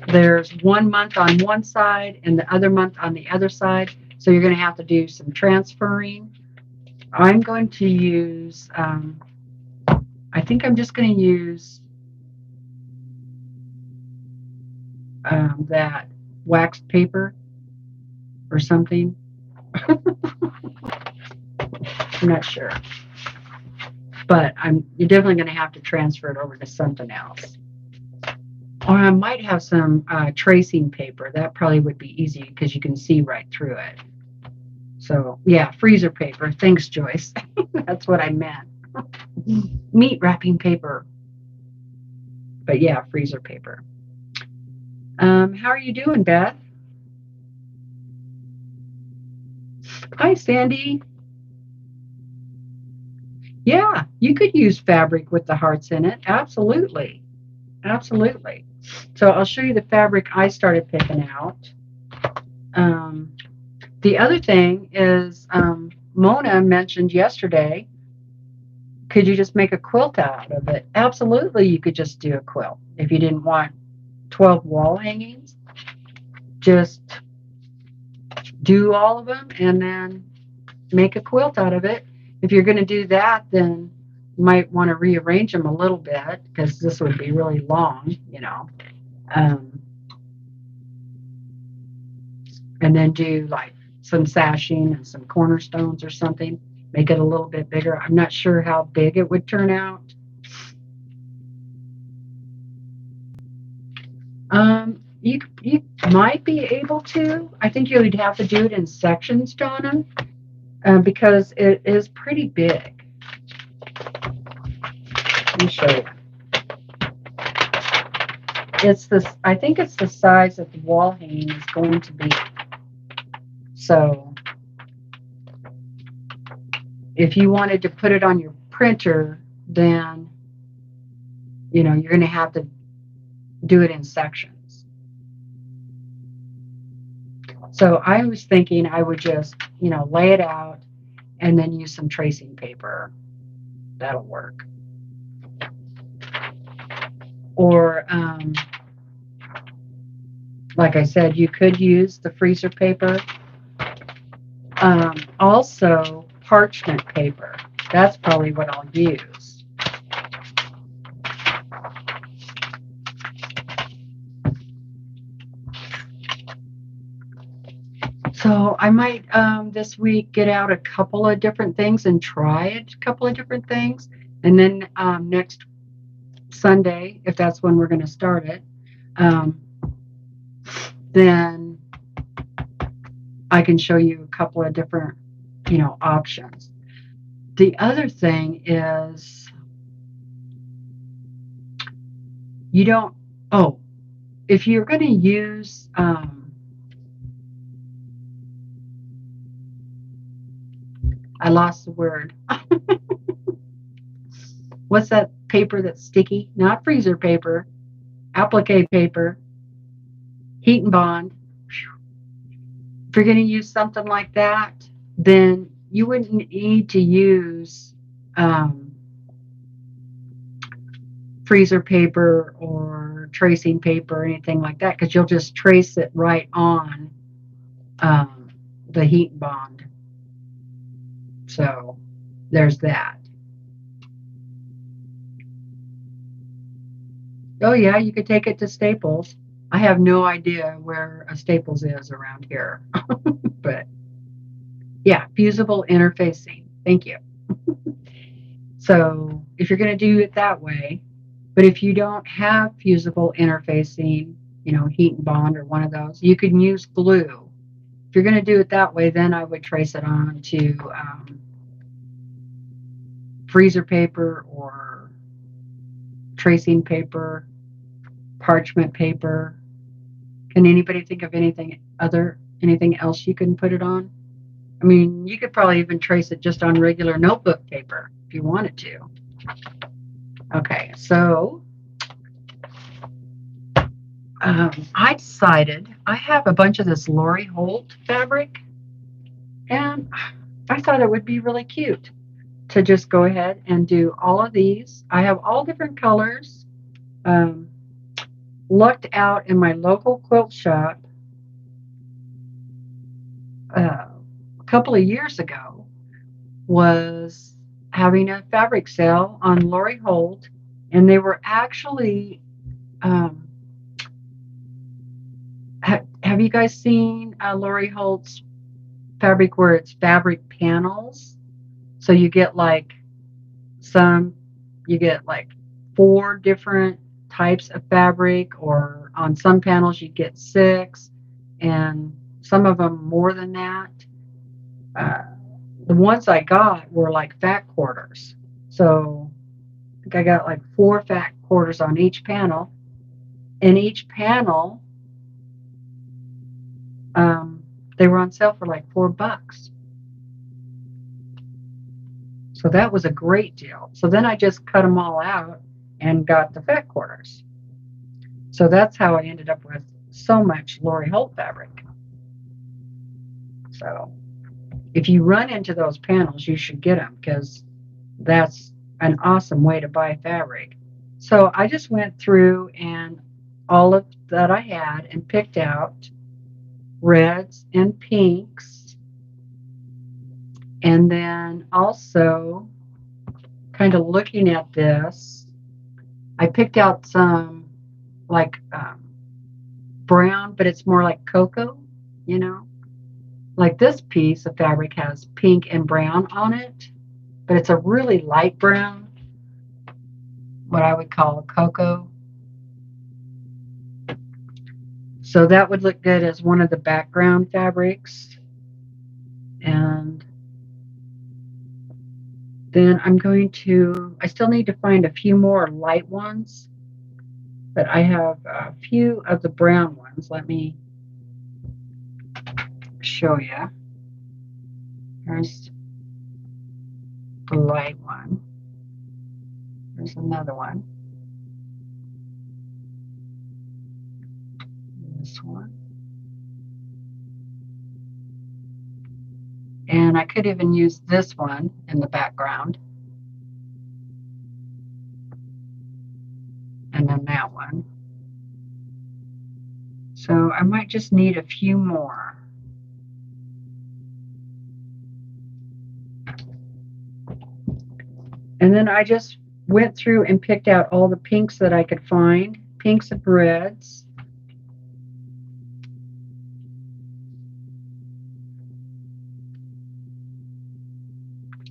there's 1 month on one side and the other month on the other side. So you're going to have to do some transferring. I'm going to use, I think I'm just going to use that waxed paper or something. I'm not sure. But you're definitely going to have to transfer it over to something else. Or I might have some tracing paper. That probably would be easy because you can see right through it. So yeah, freezer paper. Thanks, Joyce. That's what I meant. Meat wrapping paper. But yeah, freezer paper. How are you doing, Beth? Hi, Sandy. Yeah, you could use fabric with the hearts in it. Absolutely. Absolutely. So I'll show you the fabric I started picking out. Um, the other thing is Mona mentioned yesterday, could you just make a quilt out of it? Absolutely, you could just do a quilt. If you didn't want 12 wall hangings, just do all of them and then make a quilt out of it. If you're going to do that, then you might want to rearrange them a little bit because this would be really long, you know. And then do like some sashing and some cornerstones or something. Make it a little bit bigger. I'm not sure how big it would turn out. You might be able to. I think you would have to do it in sections, Donna, because it is pretty big. Let me show you. It's this. I think it's the size that the wall hanging is going to be. So, if you wanted to put it on your printer, then you know you're going to have to do it in sections. So I was thinking I would just, you know, lay it out and then use some tracing paper. That'll work. Or, like I said, you could use the freezer paper. Also, parchment paper. That's probably what I'll use. So I might this week get out a couple of different things and try a couple of different things. And then next Sunday, if that's when we're going to start it, then I can show you a couple of different, you know, options. The other thing is you don't, oh, if you're going to use, I lost the word. What's that paper that's sticky? Not freezer paper, applique paper, heat and bond. If you're going to use something like that, then you wouldn't need to use freezer paper or tracing paper or anything like that because you'll just trace it right on the heat and bond. So there's that. Oh yeah, you could take it to Staples. I have no idea where a Staples is around here. But yeah, fusible interfacing. Thank you. So if you're going to do it that way, but if you don't have fusible interfacing, you know, heat and bond or one of those, you can use glue. If you're going to do it that way, then I would trace it on to freezer paper or tracing paper, parchment paper. Can anybody think of anything else you can put it on? I mean, you could probably even trace it just on regular notebook paper if you wanted to. Okay, so I decided I have a bunch of this Lori Holt fabric, and I thought it would be really cute to just go ahead and do all of these. I have all different colors. Looked out in my local quilt shop a couple of years ago, was having a fabric sale on Lori Holt, and they were actually have you guys seen Lori Holt's fabric where it's fabric panels? So you get like 4 different types of fabric, or on some panels you get 6, and some of them more than that. uh, the ones I got were like fat quarters. So I think I got like 4 fat quarters on each panel. And each panel, um, they were on sale for like $4. So that was a great deal. So then I just cut them all out and got the fat quarters. So that's how I ended up with so much Lori Holt fabric. So if you run into those panels, you should get them because that's an awesome way to buy fabric. So I just went through and all of that I had and picked out reds and pinks. And then also kind of looking at this, I picked out some like brown, but it's more like cocoa, you know. Like this piece of fabric has pink and brown on it, but it's a really light brown, what I would call cocoa. So that would look good as one of the background fabrics. And then I still need to find a few more light ones, but I have a few of the brown ones. Let me show you. Here's the light one. There's another one. This one. And I could even use this one in the background. And then that one. So I might just need a few more. And then I just went through and picked out all the pinks that I could find, pinks and reds.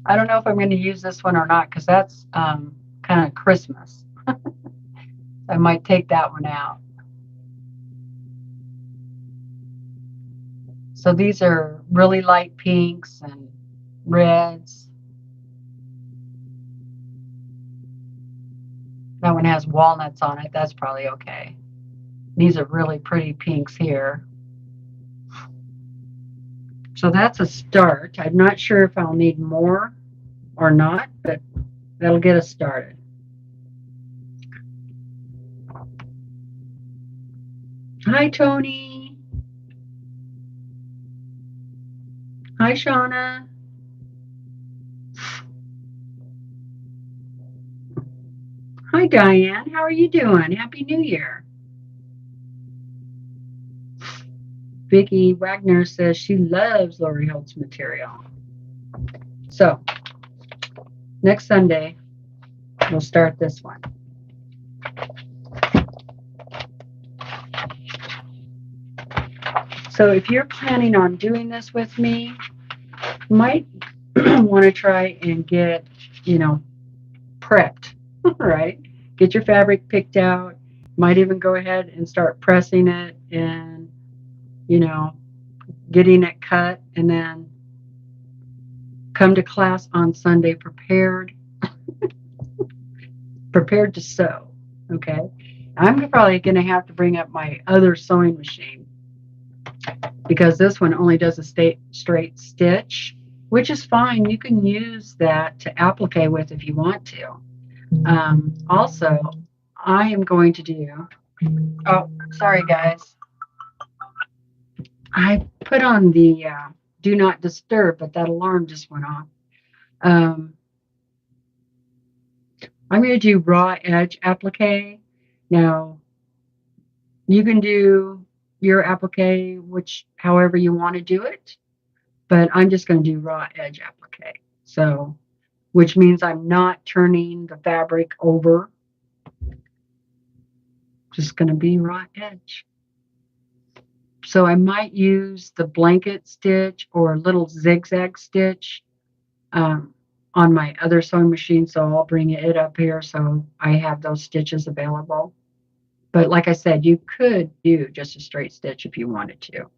I don't know if I'm going to use this one or not because that's kind of Christmas. I might take that one out. So these are really light pinks and reds. That one has walnuts on it. That's probably okay. These are really pretty pinks here. So that's a start. I'm not sure if I'll need more or not, but that'll get us started. Hi, Tony. Hi, Shauna. Hi, Diane. How are you doing? Happy New Year. Vicki Wagner says she loves Lori Holt's material. So next Sunday, we'll start this one. So if you're planning on doing this with me, you might want to try and get, prepped, right? Get your fabric picked out. Might even go ahead and start pressing it and, getting it cut, and then come to class on Sunday prepared to sew. Okay. I'm probably going to have to bring up my other sewing machine because this one only does a straight stitch, which is fine. You can use that to applique with if you want to. Also, I am going to do, oh, sorry guys. I put on the do not disturb, but that alarm just went off. I'm going to do raw edge applique. Now, you can do your applique however you want to do it, but I'm just going to do raw edge applique. So, which means I'm not turning the fabric over. Just going to be raw edge. So I might use the blanket stitch or a little zigzag stitch on my other sewing machine. So I'll bring it up here so I have those stitches available. But like I said, you could do just a straight stitch if you wanted to.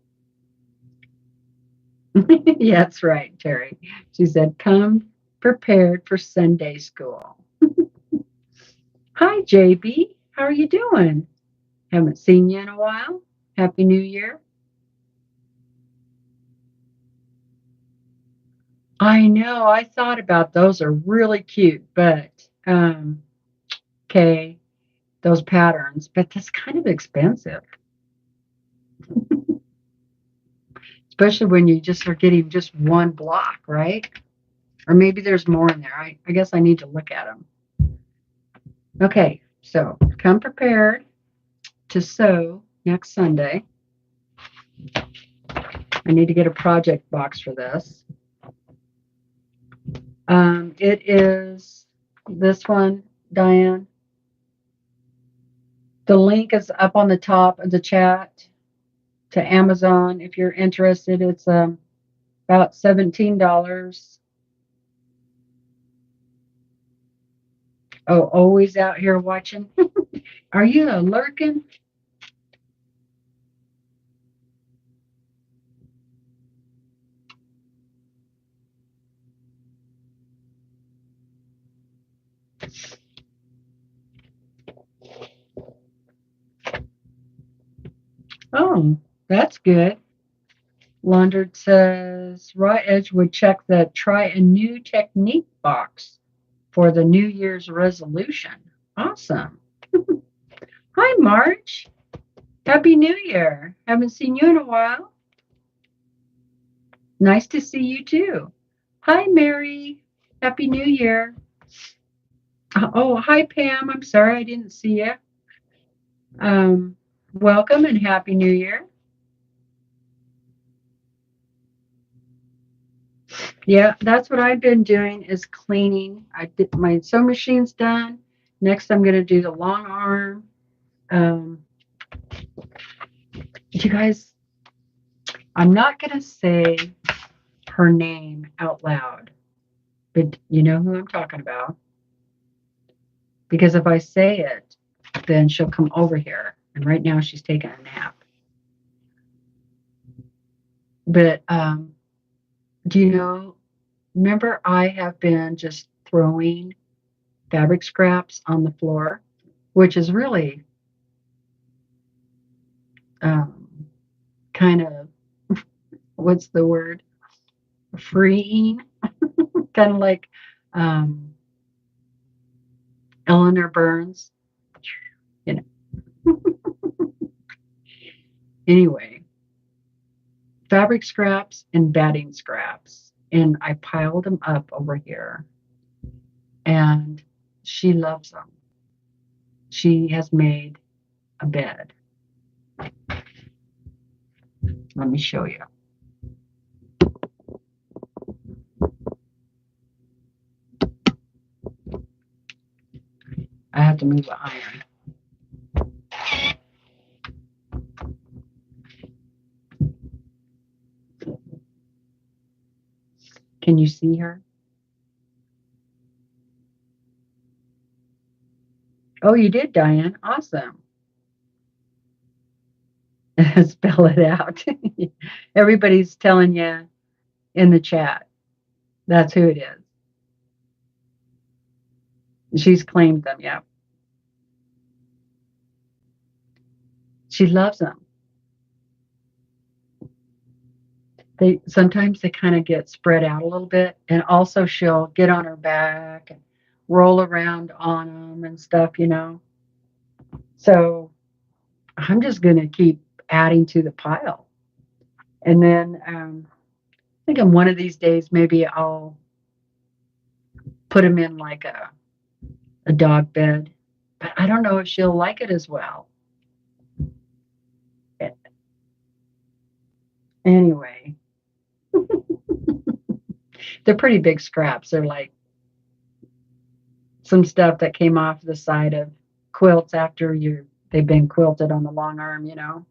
Yeah, that's right, Terry. She said, come prepared for Sunday school. Hi, JB. How are you doing? Haven't seen you in a while. Happy New Year. I know. I thought about those are really cute, but okay, those patterns, but that's kind of expensive, especially when you just are getting just one block, right? Or maybe there's more in there. I guess I need to look at them. Okay, so come prepared to sew next Sunday. I need to get a project box for this. It is this one, Diane. The link is up on the top of the chat to Amazon if you're interested. It's about $17. Oh, always out here watching. Are you a lurking? Oh, that's good. Laundered says Raw Edge would check the try a new technique box for the New Year's resolution. Awesome. Hi, March. Happy New Year. Haven't seen you in a while. Nice to see you too. Hi, Mary. Happy New Year. Oh, hi, Pam. I'm sorry I didn't see you. Um, Welcome and Happy New Year. Yeah, that's what I've been doing is cleaning. I did my sewing machine's done. Next, I'm going to do the long arm. Um, you guys, I'm not going to say her name out loud, but you know who I'm talking about. Because if I say it, then she'll come over here. And right now she's taking a nap. But do you know, remember I have been just throwing fabric scraps on the floor, which is really um, kind of, what's the word? Freeing, kind of like um, Eleanor Burns, you know. Anyway, fabric scraps and batting scraps. And I piled them up over here. And she loves them. She has made a bed. Let me show you. I have to move the iron. Can you see her? Oh, you did, Diane. Awesome. Spell it out. Everybody's telling you in the chat. That's who it is. She's claimed them. Yeah. She loves them. They sometimes they kind of get spread out a little bit, and also she'll get on her back and roll around on them and stuff, you know. So I'm just going to keep adding to the pile. And then I think in one of these days, maybe I'll put him in like a dog bed. But I don't know if she'll like it as well. Anyway, they're pretty big scraps. They're like some stuff that came off the side of quilts after they've been quilted on the long arm, you know.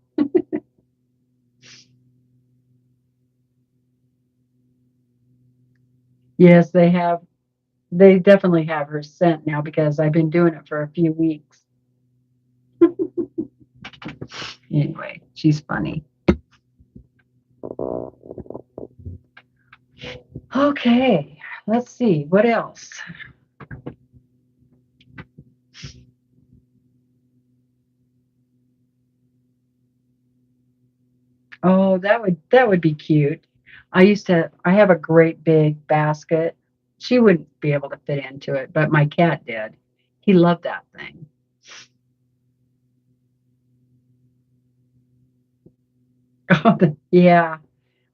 Yes, they have. They definitely have her scent now because I've been doing it for a few weeks. Anyway, she's funny. Okay, let's see. What else? Oh, that would be cute. I have a great big basket. She wouldn't be able to fit into it, but my cat did. He loved that thing. Oh, yeah,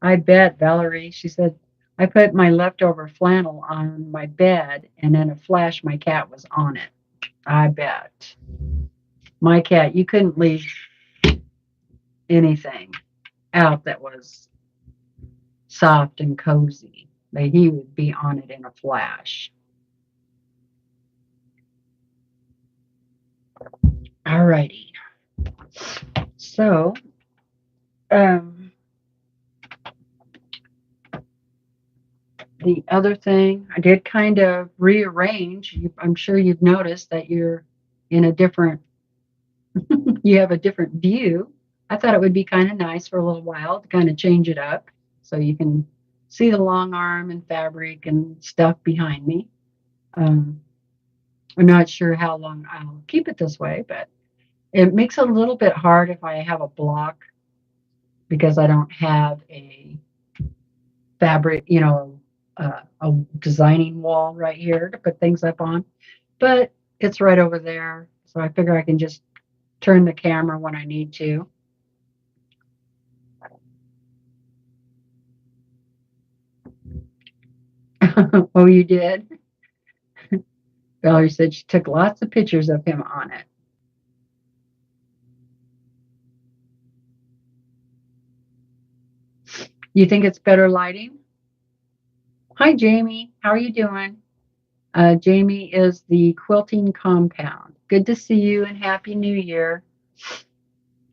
I bet, Valerie. She said, I put my leftover flannel on my bed, and in a flash, my cat was on it. I bet. My cat, you couldn't leave anything out that was soft and cozy. But he would be on it in a flash. All righty. So, um, the other thing, I did kind of rearrange. I'm sure you've noticed that you're in a different, you have a different view. I thought it would be kind of nice for a little while to kind of change it up so you can see the long arm and fabric and stuff behind me. Um, I'm not sure how long I'll keep it this way, but it makes it a little bit hard if I have a block because I don't have a fabric, a designing wall right here to put things up on. But it's right over there. So I figure I can just turn the camera when I need to. Oh, you did? Valerie said she took lots of pictures of him on it. You think it's better lighting? Hi, Jamie. How are you doing? Jamie is the Quilting Compound. Good to see you and Happy New Year.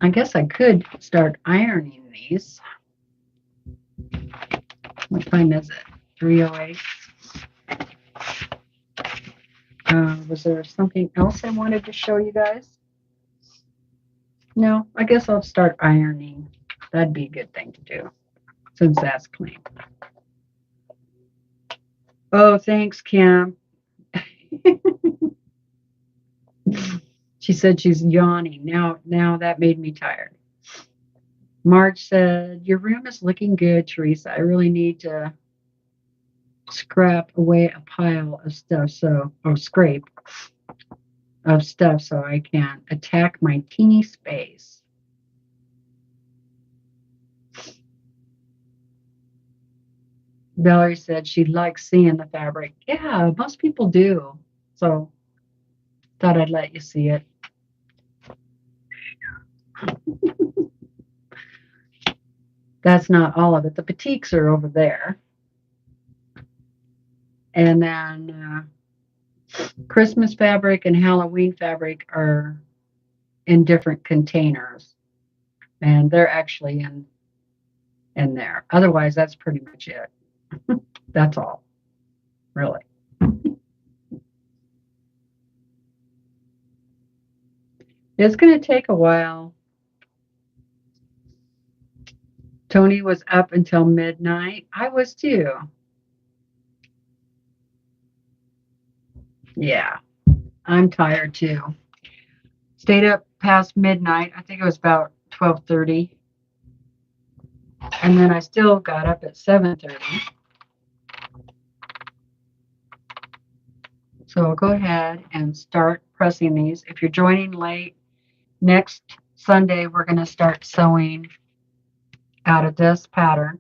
I guess I could start ironing these. What time is it? 3:08. Was there something else I wanted to show you guys? No, I guess I'll start ironing. That'd be a good thing to do since that's clean. Oh, thanks, Kim. She said she's yawning. Now that made me tired. Marge said, your room is looking good, Teresa. I really need to scrap away a pile of stuff scrape of stuff so I can attack my teeny space. Valerie said she likes seeing the fabric. Yeah, most people do. So thought I'd let you see it. That's not all of it. The batiks are over there. And then Christmas fabric and Halloween fabric are in different containers. And they're actually in there. Otherwise, that's pretty much it. That's all, really. It's going to take a while. Tony was up until midnight. I was too. Yeah, I'm tired too. Stayed up past midnight. I think it was about 12:30. And then I still got up at 7:30. So I'll go ahead and start pressing these. If you're joining late, next Sunday we're going to start sewing out of this pattern.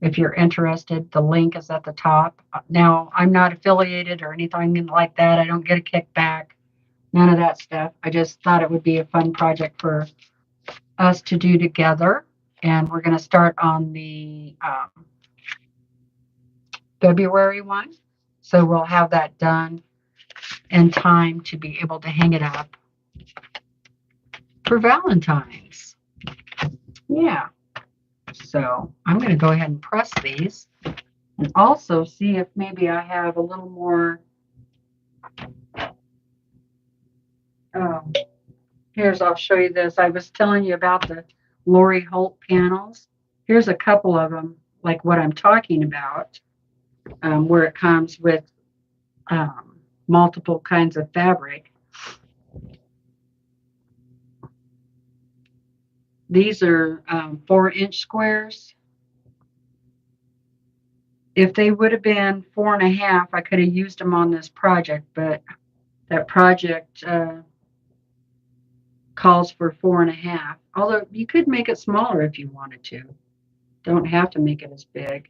If you're interested, the link is at the top. Now, I'm not affiliated or anything like that. I don't get a kickback, none of that stuff. I just thought it would be a fun project for us to do together. And we're going to start on the February one. So we'll have that done in time to be able to hang it up for Valentine's. Yeah. So I'm going to go ahead and press these and also see if maybe I have a little more. I'll show you this. I was telling you about the Lori Holt panels. Here's a couple of them like what I'm talking about, where it comes with multiple kinds of fabric. These are 4-inch squares. If they would have been 4.5, I could have used them on this project, but that project calls for 4.5. Although you could make it smaller if you wanted to. Don't have to make it as big.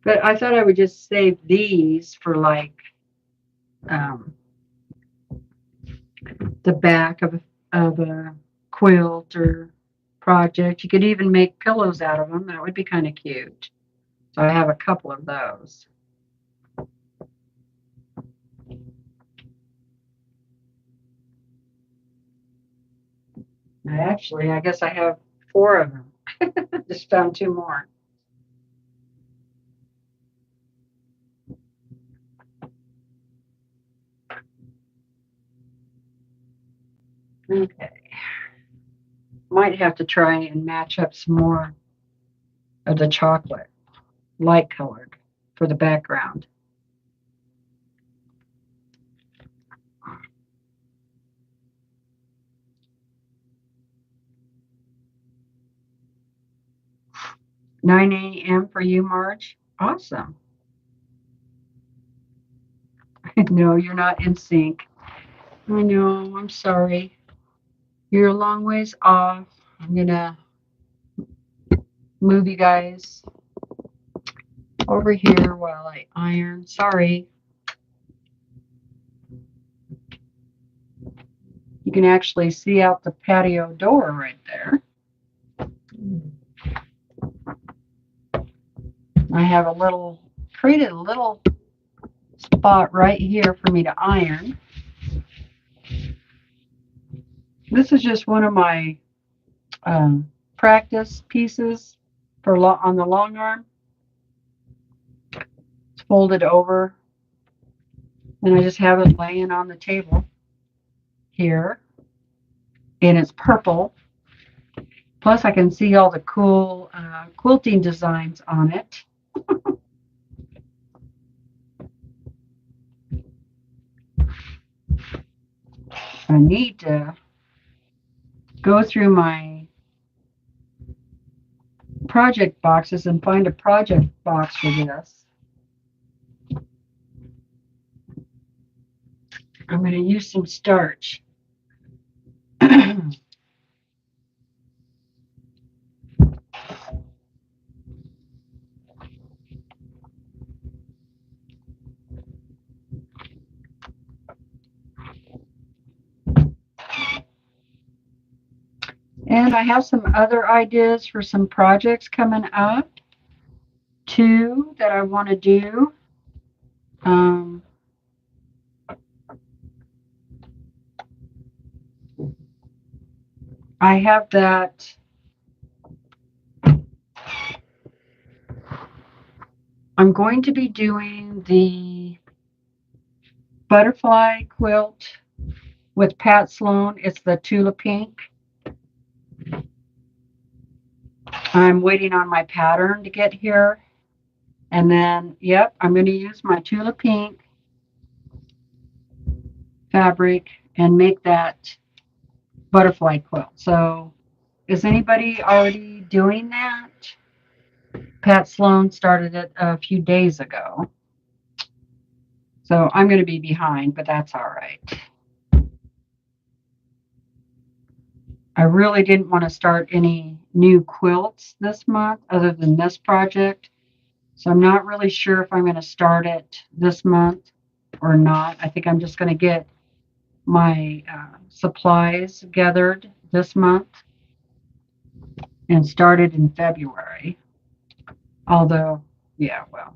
But I thought I would just save these for like the back of a quilt or project. You could even make pillows out of them. That would be kind of cute. So I have a couple of those. Actually, I guess I have 4 of them. Just found 2 more. Okay. Might have to try and match up some more of the chocolate, light colored, for the background. "9 a.m. for you, Marge." Awesome. No, you're not in sync. I know. I'm sorry. You're a long ways off. I'm going to move you guys over here while I iron. Sorry. You can actually see out the patio door right there. I have created a little spot right here for me to iron. This is just one of my practice pieces on the Longarm. It's folded over, and I just have it laying on the table here, and it's purple. Plus, I can see all the cool quilting designs on it. I need to go through my project boxes and find a project box for this. I'm going to use some starch. And I have some other ideas for some projects coming up, too, that I want to do. I have that I'm going to be doing the butterfly quilt with Pat Sloan. It's the Tula Pink. I'm waiting on my pattern to get here. And then, yep, I'm going to use my Tula Pink fabric and make that butterfly quilt. So is anybody already doing that? Pat Sloan started it a few days ago. So I'm going to be behind, but that's all right. I really didn't want to start any new quilts this month other than this project. So I'm not really sure if I'm going to start it this month or not. I think I'm just going to get my supplies gathered this month and start it in February. Although, yeah, well,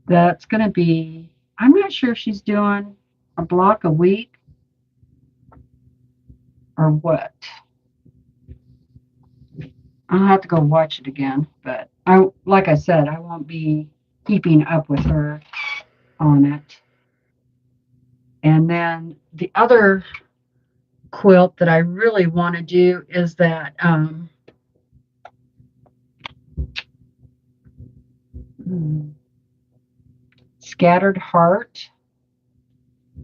that's going to be, I'm not sure if she's doing a block a week or what. I'll have to go watch it again, but like I said, I won't be keeping up with her on it. And then the other quilt that I really want to do is that Scattered Heart.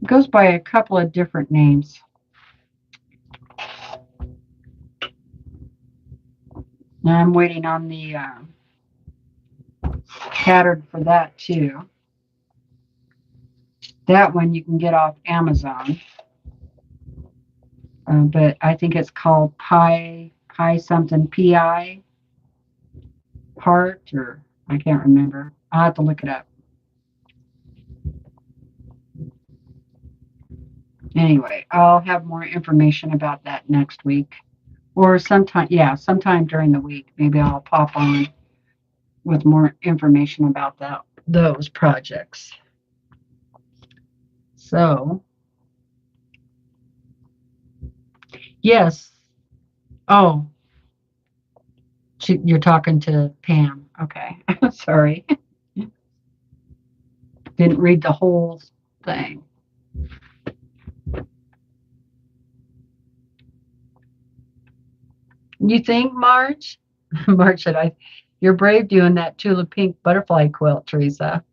It goes by a couple of different names. Now I'm waiting on the pattern for that too. That one you can get off Amazon, but I think it's called Pie something Pi Heart, or I can't remember. I'll have to look it up. Anyway, I'll have more information about that next week, or sometime during the week. Maybe I'll pop on with more information about those projects. So, yes. Oh, you're talking to Pam. Okay. Sorry. Didn't read the whole thing. You think, Marge? Marge said, you're brave doing that tulip pink butterfly quilt, Teresa.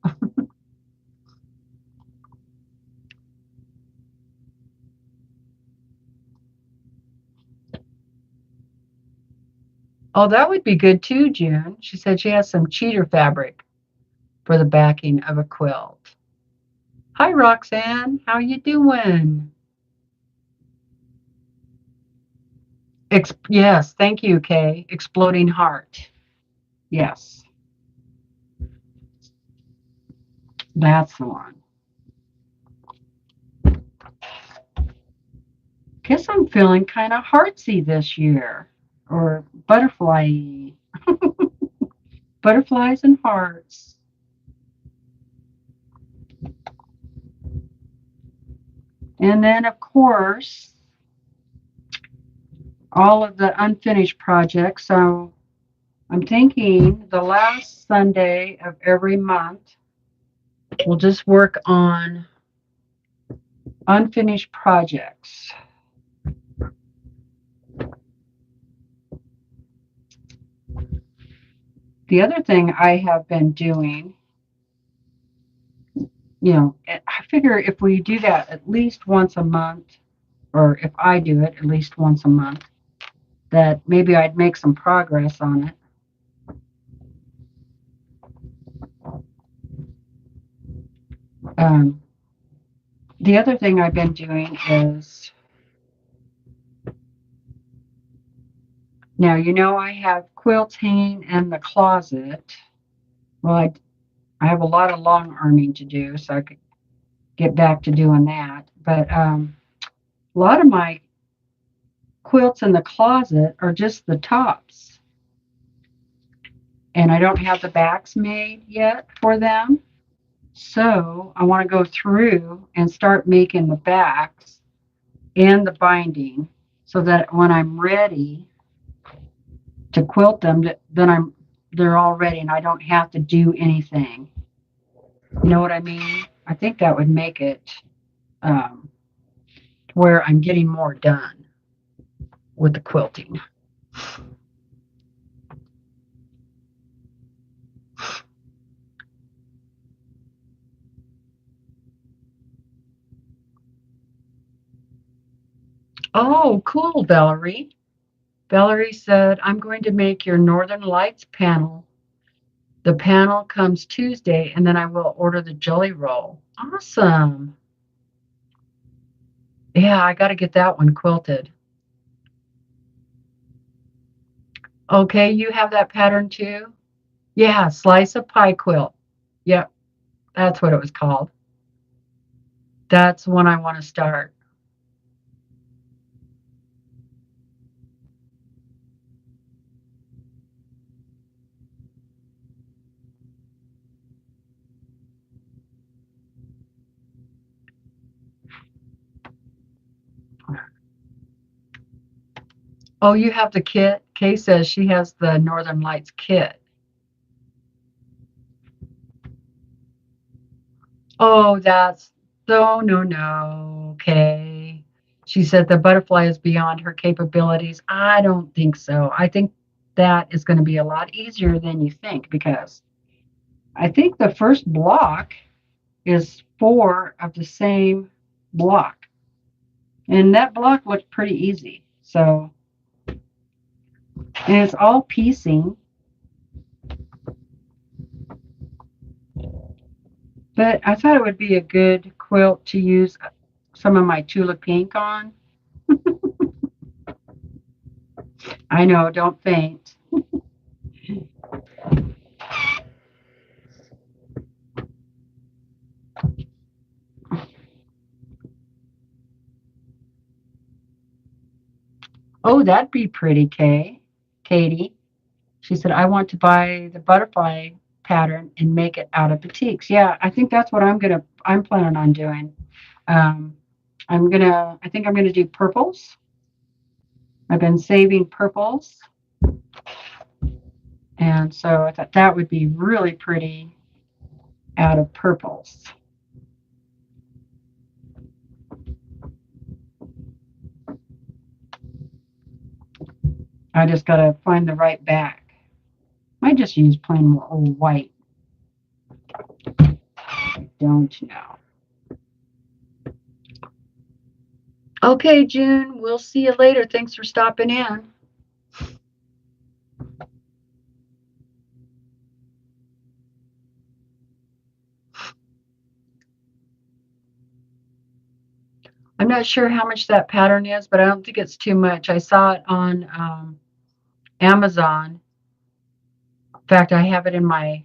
Oh, that would be good too, June. She said she has some cheater fabric for the backing of a quilt. Hi, Roxanne. How you doing? Yes, thank you, Kay. Exploding Heart. Yes, that's the one. Guess I'm feeling kind of heartsy this year, or butterflies and hearts. And then, of course, all of the unfinished projects. So I'm thinking the last Sunday of every month, we'll just work on unfinished projects. The other thing I have been doing, I figure if we do that at least once a month, or if I do it at least once a month, that maybe I'd make some progress on it. The other thing I've been doing is, now, I have quilts hanging in the closet. Well, I have a lot of long arming to do, so I could get back to doing that. But a lot of my quilts in the closet are just the tops. And I don't have the backs made yet for them. So I want to go through and start making the backs and the binding so that when I'm ready to quilt them, then they're all ready and I don't have to do anything. You know what I mean? I think that would make it where I'm getting more done with the quilting. Oh, cool, Valerie. Valerie said, I'm going to make your Northern Lights panel. The panel comes Tuesday, and then I will order the jelly roll. Awesome. Yeah, I got to get that one quilted. Okay, you have that pattern too? Yeah, slice of pie quilt. Yep, that's what it was called. That's when I want to start. Oh, you have the kit? Kay says she has the Northern Lights kit. Oh, no, Kay. She said the butterfly is beyond her capabilities. I don't think so. I think that is going to be a lot easier than you think because I think the first block is 4 of the same block. And that block looked pretty easy. So, and it's all piecing. But I thought it would be a good quilt to use some of my tulip pink on. I know, don't faint. Oh, that'd be pretty, Katie. She said, I want to buy the butterfly pattern and make it out of batiks. Yeah, I think that's what I'm planning on doing. Um, I think I'm gonna do purples. I've been saving purples. And so I thought that would be really pretty out of purples. I just got to find the right back. I just use plain old white. I don't know. Okay, June, we'll see you later. Thanks for stopping in. I'm not sure how much that pattern is, but I don't think it's too much. I saw it on Amazon. In fact, I have it in my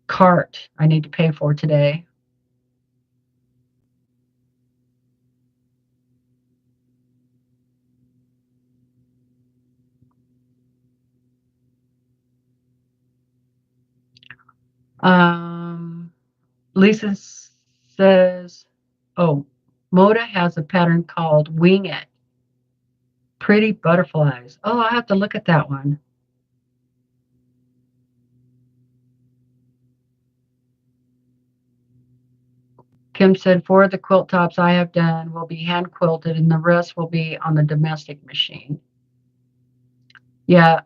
cart I need to pay for today. Lisa says, oh, Moda has a pattern called Wing It. Pretty butterflies. Oh, I'll have to look at that one. Kim said 4 of the quilt tops I have done will be hand quilted and the rest will be on the domestic machine. Yeah,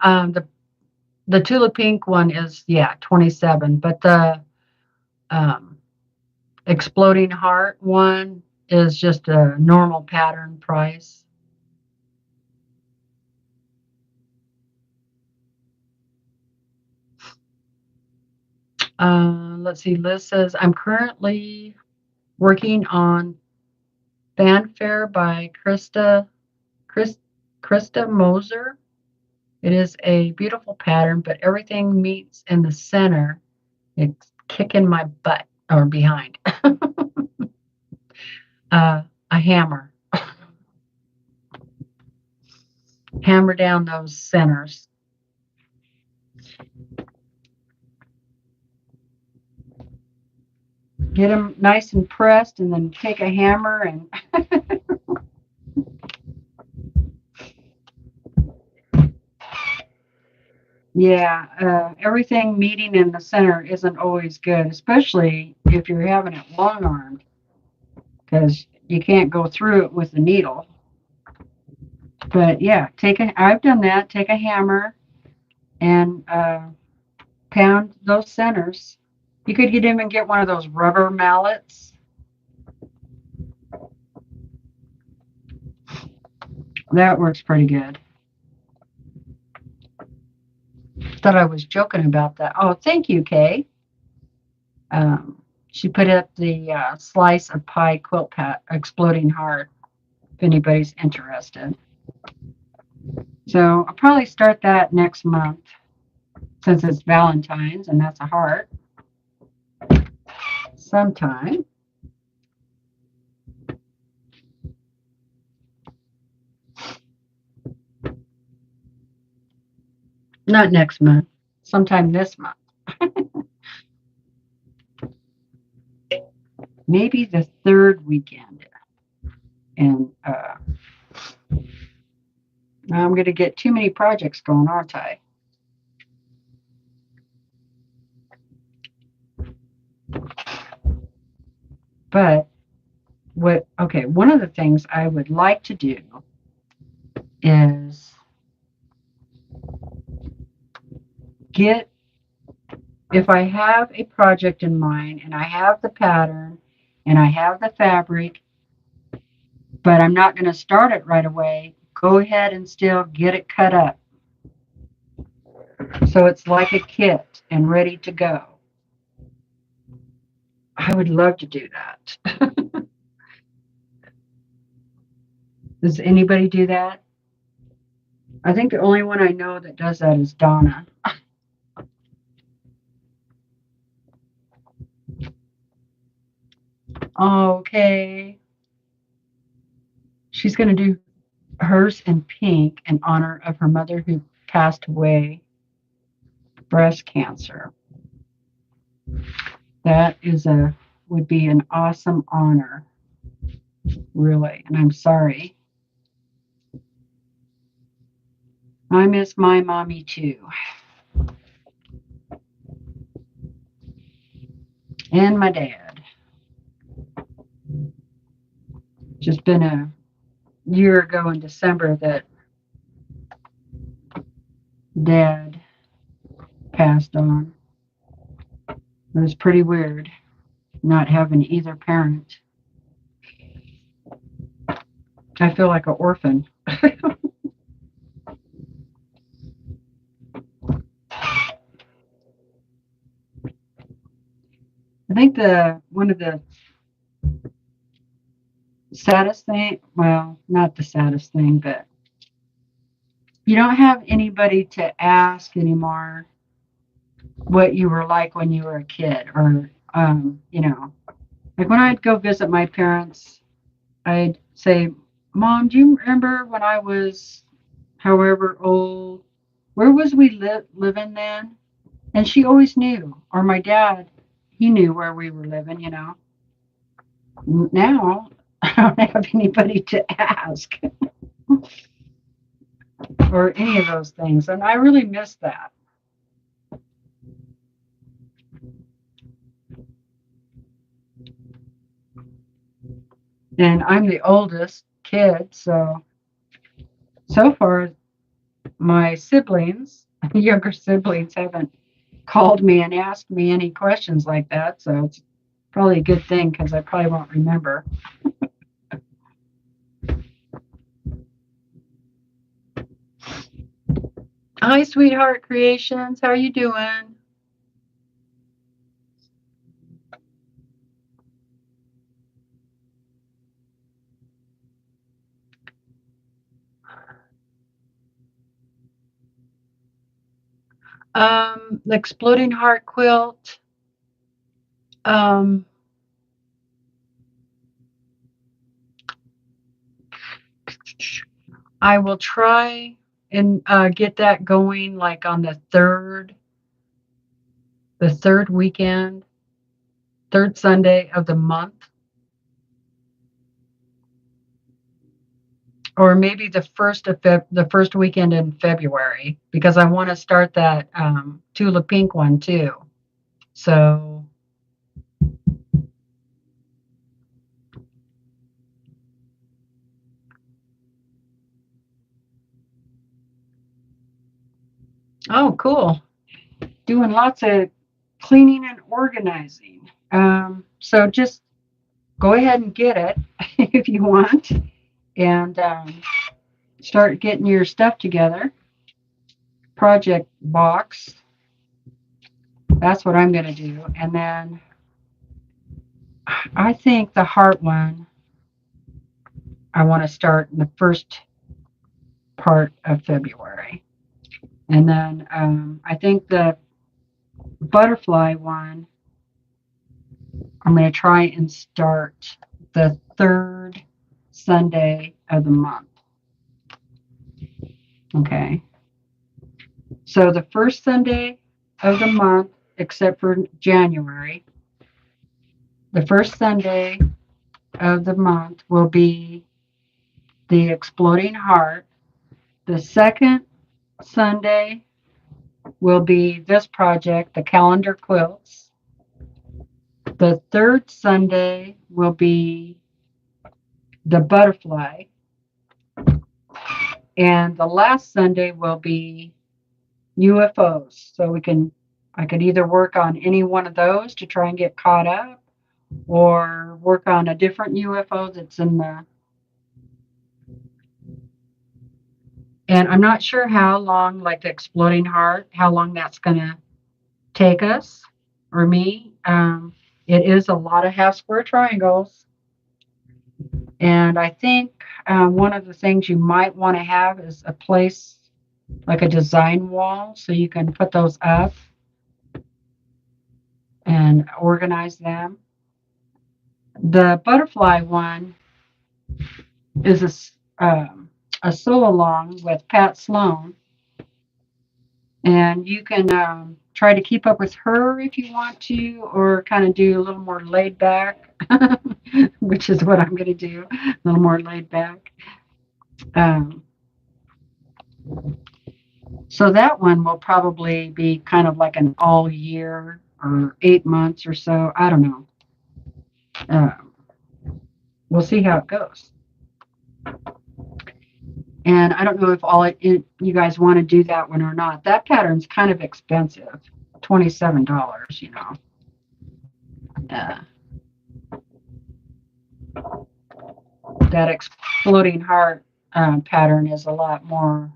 the Tula Pink one is, 27, but the Exploding Heart one is just a normal pattern price. Let's see, Liz says, I'm currently working on Fanfare by Krista Moser. It is a beautiful pattern, but everything meets in the center. It's kicking my butt or behind. A hammer. Hammer down those centers. Get them nice and pressed, and then take a hammer and yeah, everything meeting in the center isn't always good, especially if you're having it long armed, because you can't go through it with the needle. But yeah, I've done that. Take a hammer and pound those centers. You could even get one of those rubber mallets. That works pretty good. Thought I was joking about that. Oh, thank you, Kay. She put up the slice of pie quilt Exploding Heart, if anybody's interested. So I'll probably start that next month since it's Valentine's and that's a heart. Sometime. Not next month. Sometime this month. Maybe the third weekend. And I'm going to get too many projects going, aren't I? But one of the things I would like to do is get if I have a project in mind and I have the pattern and I have the fabric, but I'm not going to start it right away, go ahead and still get it cut up. So it's like a kit and ready to go. I would love to do that. Does anybody do that? I think the only one I know that does that is Donna. Okay. She's going to do hers in pink in honor of her mother who passed away, breast cancer. That would be an awesome honor, really. And I'm sorry. I miss my mommy too. And my dad. Just been a year ago in December that Dad passed on. It was pretty weird not having either parent. I feel like an orphan. I think one of the saddest thing, well, not the saddest thing, but you don't have anybody to ask anymore what you were like when you were a kid, or like when I'd go visit my parents, I'd say, Mom, do you remember when I was however old? Where was we living then? And she always knew. Or my dad, he knew where we were living. Now, I don't have anybody to ask or any of those things. And I really miss that. And I'm the oldest kid, so far my siblings, younger siblings, haven't called me and asked me any questions like that. So it's probably a good thing because I probably won't remember. Hi, Sweetheart Creations. How are you doing? The Exploding Heart quilt. Um, I will try and get that going like on the third weekend, third Sunday of the month, or maybe the first weekend in February, because I want to start that Tula Pink one too. So oh, cool. Doing lots of cleaning and organizing. So just go ahead and get it if you want, and start getting your stuff together. Project box. That's what I'm going to do. And then I think the heart one, I want to start in the first part of February. And then I think the butterfly one, I'm going to try and start the third Sunday of the month. Okay. So the first Sunday of the month, except for January, the first Sunday of the month will be the Exploding Heart. The second Sunday will be this project, the Calendar Quilts. The third Sunday will be the Butterfly. And the last Sunday will be UFOs. So we can I could either work on any one of those to try and get caught up, or work on a different UFO that's in the. And I'm not sure how long, like the exploding heart, how long that's going to take us or me. It is a lot of half square triangles. And I think one of the things you might want to have is a place like a design wall so you can put those up and organize them. The butterfly one is a sew along with Pat Sloan, and you can try to keep up with her if you want to, or kind of do a little more laid back, which is what I'm going to do, a little more laid back. So that one will probably be kind of like an all year or 8 months or so. I don't know. We'll see how it goes. And I don't know if you guys want to do that one or not. That pattern's kind of expensive, $27, you know. That exploding heart pattern is a lot more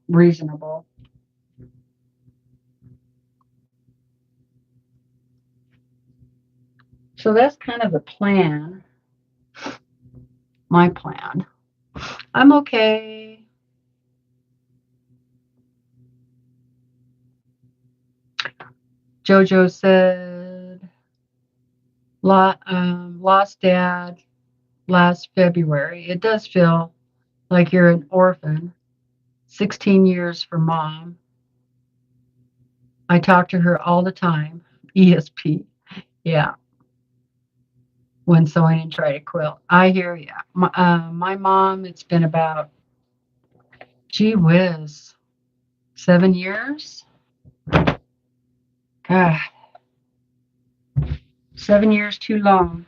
reasonable. So that's kind of the plan. My plan. I'm okay. Jojo said, lost dad last February. It does feel like you're an orphan. 16 years for mom. I talk to her all the time. ESP. Yeah. When sewing and try to quilt. I hear you. My mom, it's been about, gee whiz, 7 years? God. 7 years too long.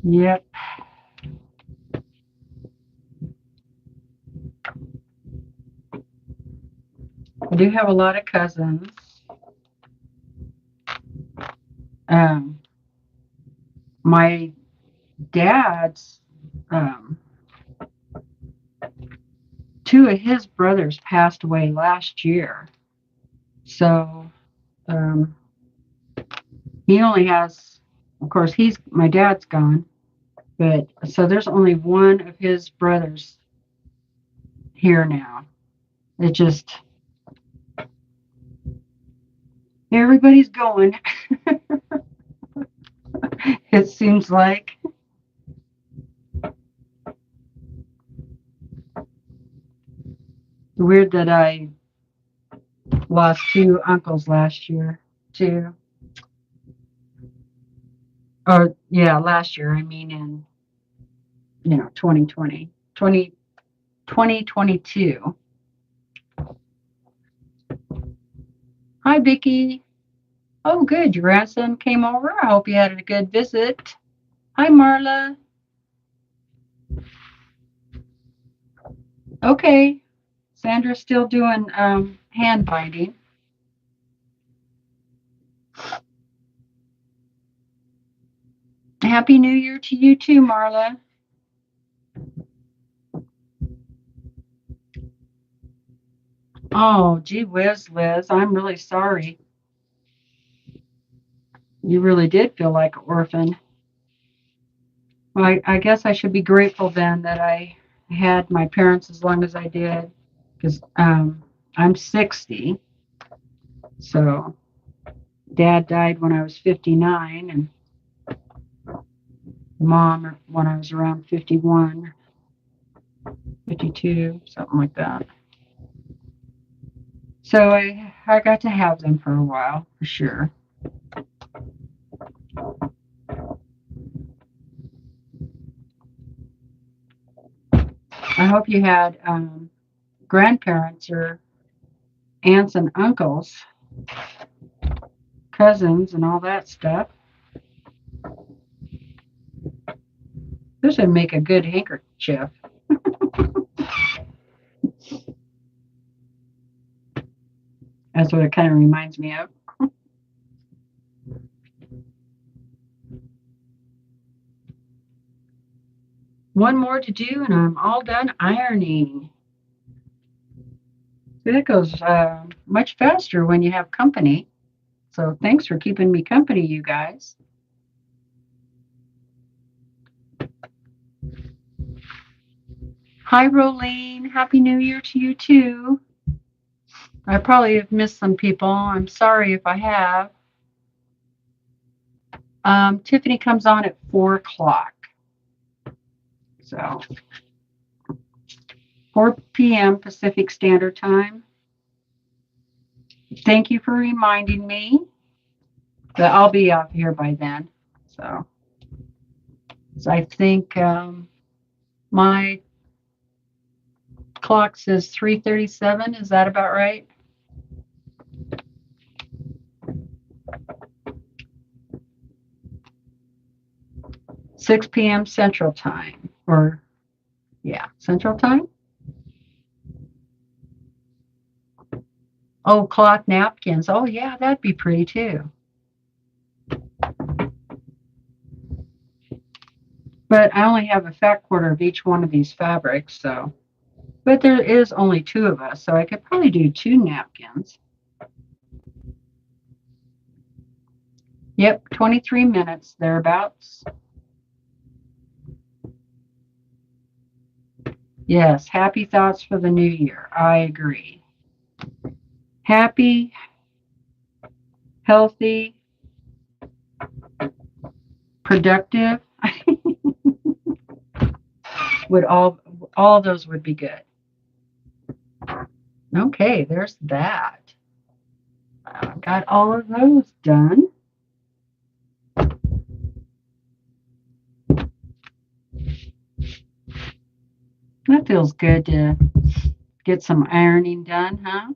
Yep. I do have a lot of cousins. My dad's, two of his brothers passed away last year. So he only has, of course, my dad's gone, but so there's only one of his brothers here now. It just, everybody's going. It seems like. Weird that I lost 2 uncles last year, too. Or, yeah, last year, I mean in, 2022. Hi, Vicki. Oh, good. Your grandson came over. I hope you had a good visit. Hi, Marla. Okay. Sandra's still doing hand binding. Happy New Year to you too, Marla. Oh, gee whiz, Liz. I'm really sorry. You really did feel like an orphan. Well, I guess I should be grateful then that I had my parents as long as I did, because I'm 60. So dad died when I was 59, and mom when I was around 51, 52, something like that. So I got to have them for a while, for sure. I hope you had grandparents or aunts and uncles, cousins and all that stuff. This would make a good handkerchief. That's what it kind of reminds me of. One more to do and I'm all done ironing. See, that goes much faster when you have company. So thanks for keeping me company, you guys. Hi, Rolene. Happy New Year to you, too. I probably have missed some people. I'm sorry if I have. Tiffany comes on at 4 o'clock. So 4 p.m. Pacific Standard Time. Thank you for reminding me that I'll be out here by then. So I think my clock says 3:37. Is that about right? Six p.m. Central Time, or yeah, Central Time. Oh, cloth napkins. Oh yeah, that'd be pretty too. But I only have a fat quarter of each one of these fabrics, so. But there is only 2 of us, so I could probably do 2 napkins. Yep, 23 minutes thereabouts. Yes, happy thoughts for the new year. I agree. Happy, healthy, productive. Would all those would be good. Okay, there's that. Got all of those done. That feels good to get some ironing done, huh?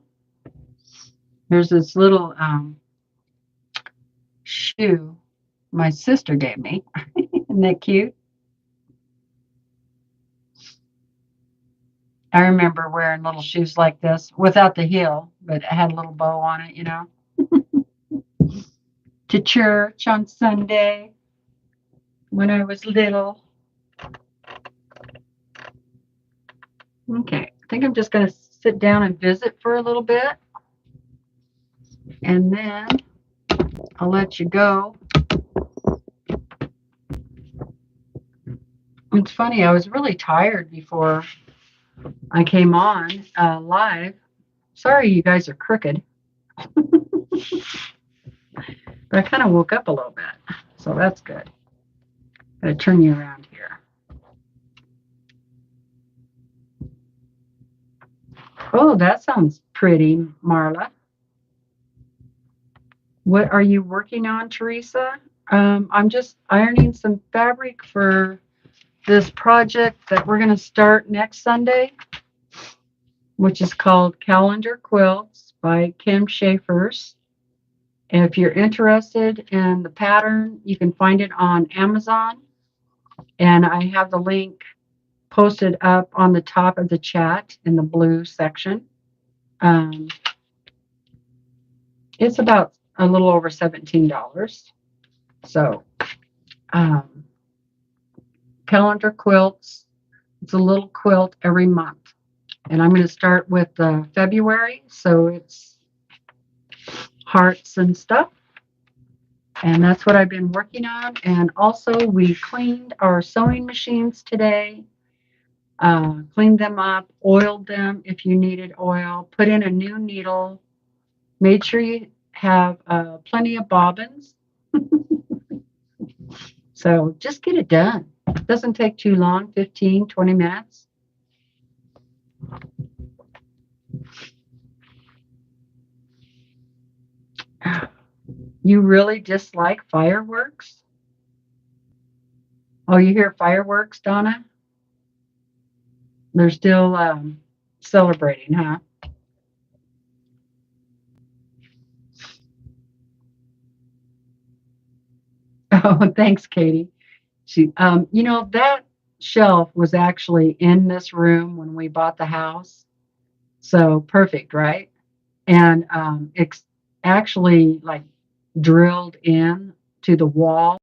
There's this little shoe my sister gave me. Isn't that cute? I remember wearing little shoes like this without the heel, but it had a little bow on it, to church on Sunday when I was little. Okay, I think I'm just going to sit down and visit for a little bit, and then I'll let you go. It's funny, I was really tired before I came on live. Sorry, you guys are crooked. But I kind of woke up a little bit, so that's good. Gotta turn you around here. Oh, that sounds pretty, Marla. What are you working on, Teresa? I'm just ironing some fabric for this project that we're going to start next Sunday, which is called Calendar Quilts by Kim Schaefers. And if you're interested in the pattern, you can find it on Amazon. And I have the link posted up on the top of the chat in the blue section. It's about a little over $17. So, Calendar Quilts. It's a little quilt every month. And I'm going to start with February. So it's hearts and stuff. And that's what I've been working on. And also, we cleaned our sewing machines today. Cleaned them up, oiled them if you needed oil, put in a new needle, made sure you have plenty of bobbins. So just get it done. It doesn't take too long, 15, 20 minutes. You really dislike fireworks? Oh, you hear fireworks, Donna? They're still celebrating, huh? Oh, thanks, Katie. That shelf was actually in this room when we bought the house. So perfect, right? And it's actually like drilled in to the wall.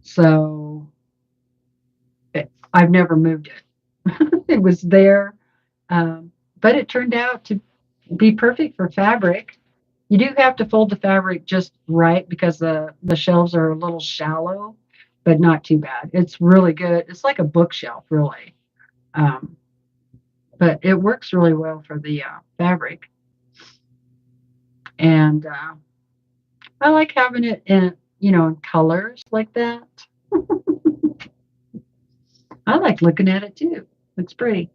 So I've never moved it. It was there, but it turned out to be perfect for fabric. You do have to fold the fabric just right because the shelves are a little shallow, but not too bad. It's really good. It's like a bookshelf, really. Um, but it works really well for the fabric. And I like having it in colors like that. I like looking at it too. It's pretty.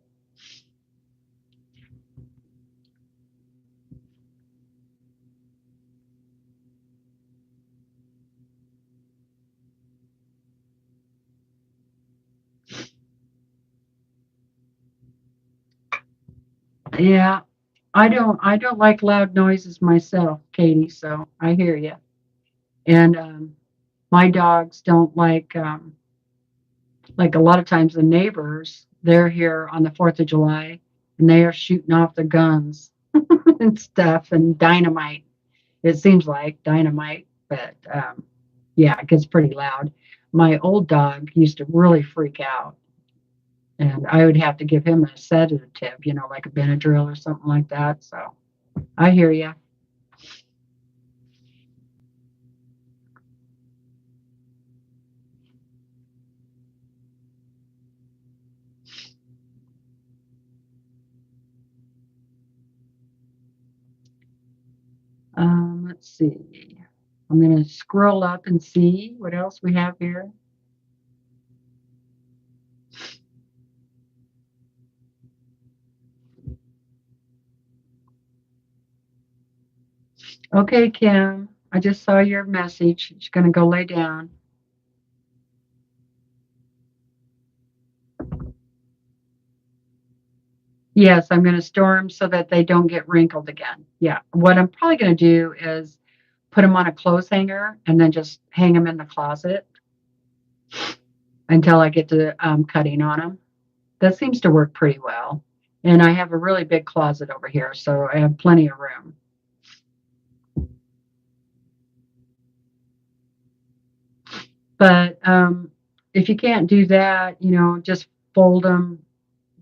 Yeah, I don't like loud noises myself, Katie, so I hear you. And my dogs don't like a lot of times the neighbors, they're here on the 4th of July and they are shooting off their guns and stuff and dynamite. It seems like dynamite, but yeah, it gets pretty loud. My old dog used to really freak out, and I would have to give him a sedative, like a Benadryl or something like that. So I hear you. Let's see. I'm going to scroll up and see what else we have here. Okay, Kim, I just saw your message. She's going to go lay down. Yes, I'm going to store them so that they don't get wrinkled again. Yeah. What I'm probably going to do is put them on a clothes hanger and then just hang them in the closet until I get to cutting on them. That seems to work pretty well. And I have a really big closet over here, so I have plenty of room. But if you can't do that, just fold them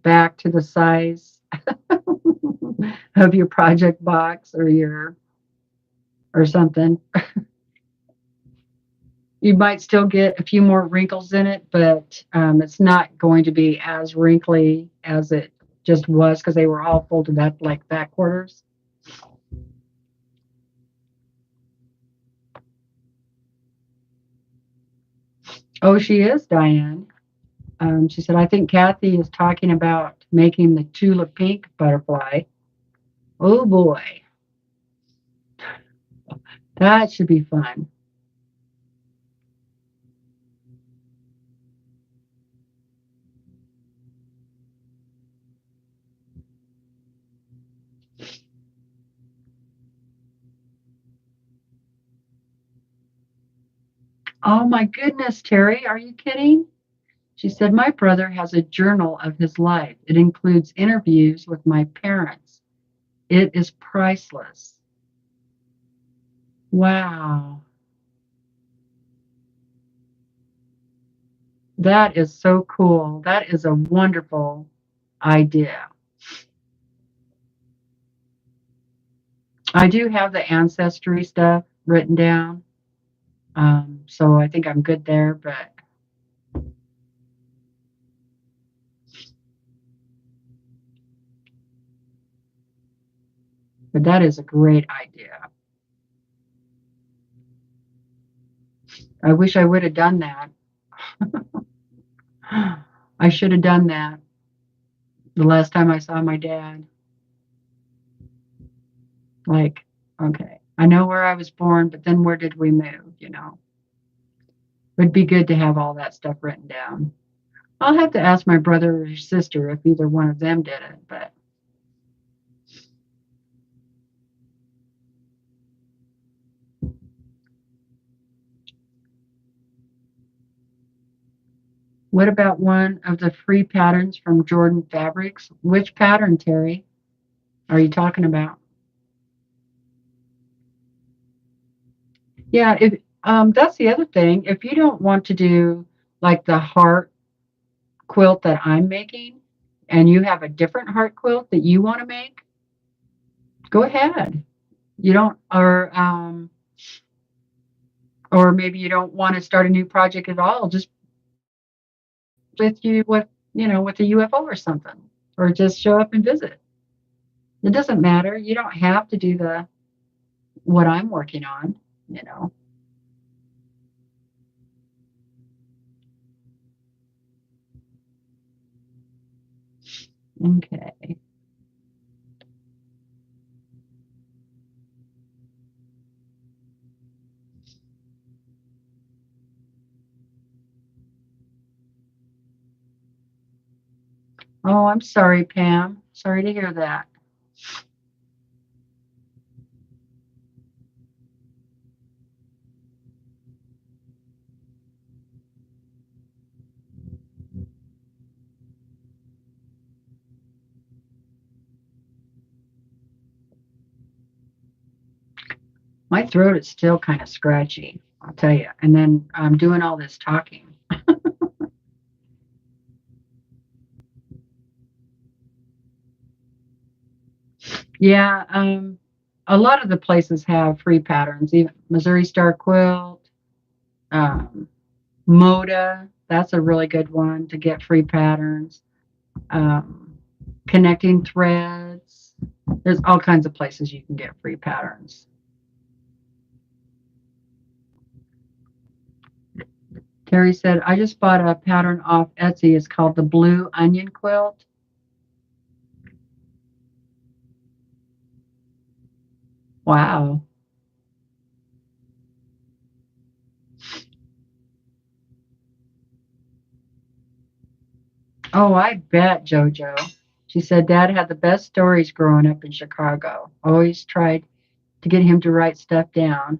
back to the size of your project box or something. You might still get a few more wrinkles in it, but it's not going to be as wrinkly as it just was because they were all folded up like back quarters. Oh, she is, Diane. She said, I think Kathy is talking about making the tulip pink butterfly. Oh boy, that should be fun. Oh my goodness, Terry, are you kidding? She said, my brother has a journal of his life. It includes interviews with my parents. It is priceless. Wow. That is so cool. That is a wonderful idea. I do have the ancestry stuff written down. So I think I'm good there, but that is a great idea. I wish I would have done that. I should have done that the last time I saw my dad. Like, okay, I know where I was born, but then where did we move? It would be good to have all that stuff written down. I'll have to ask my brother or sister if either one of them did it, but What about one of the free patterns from Jordan Fabrics? Which pattern, Terry, are you talking about? Yeah, if that's the other thing. If you don't want to do like the heart quilt that I'm making, and you have a different heart quilt that you want to make, go ahead. You don't, or maybe you don't want to start a new project at all. Just with you, with with a UFO or something, or just show up and visit. It doesn't matter. You don't have to do the what I'm working on. You know. Okay. Oh, I'm sorry, Pam. Sorry to hear that. My throat is still kind of scratchy, I'll tell you. And then I'm doing all this talking. Yeah, a lot of the places have free patterns. Even Missouri Star Quilt, um, Moda. That's a really good one to get free patterns. Um, Connecting Threads. There's all kinds of places you can get free patterns. Terry said, I just bought a pattern off Etsy. It's called the Blue Onion Quilt. Wow. Oh, I bet, JoJo. She said Dad had the best stories growing up in Chicago. Always tried to get him to write stuff down.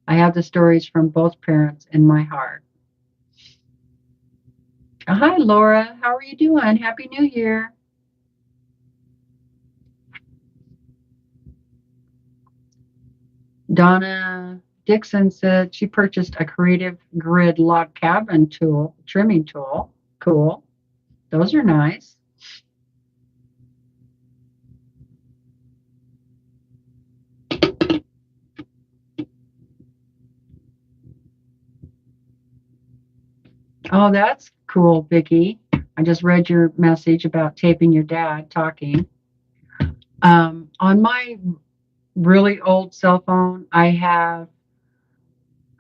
I have the stories from both parents in my heart. Hi, Laura. How are you doing? Happy New Year. Donna Dixon said she purchased a creative grid log cabin tool, trimming tool. Cool. Those are nice. Oh, that's cool, Vicky. I just read your message about taping your dad talking. On my really old cell phone, I have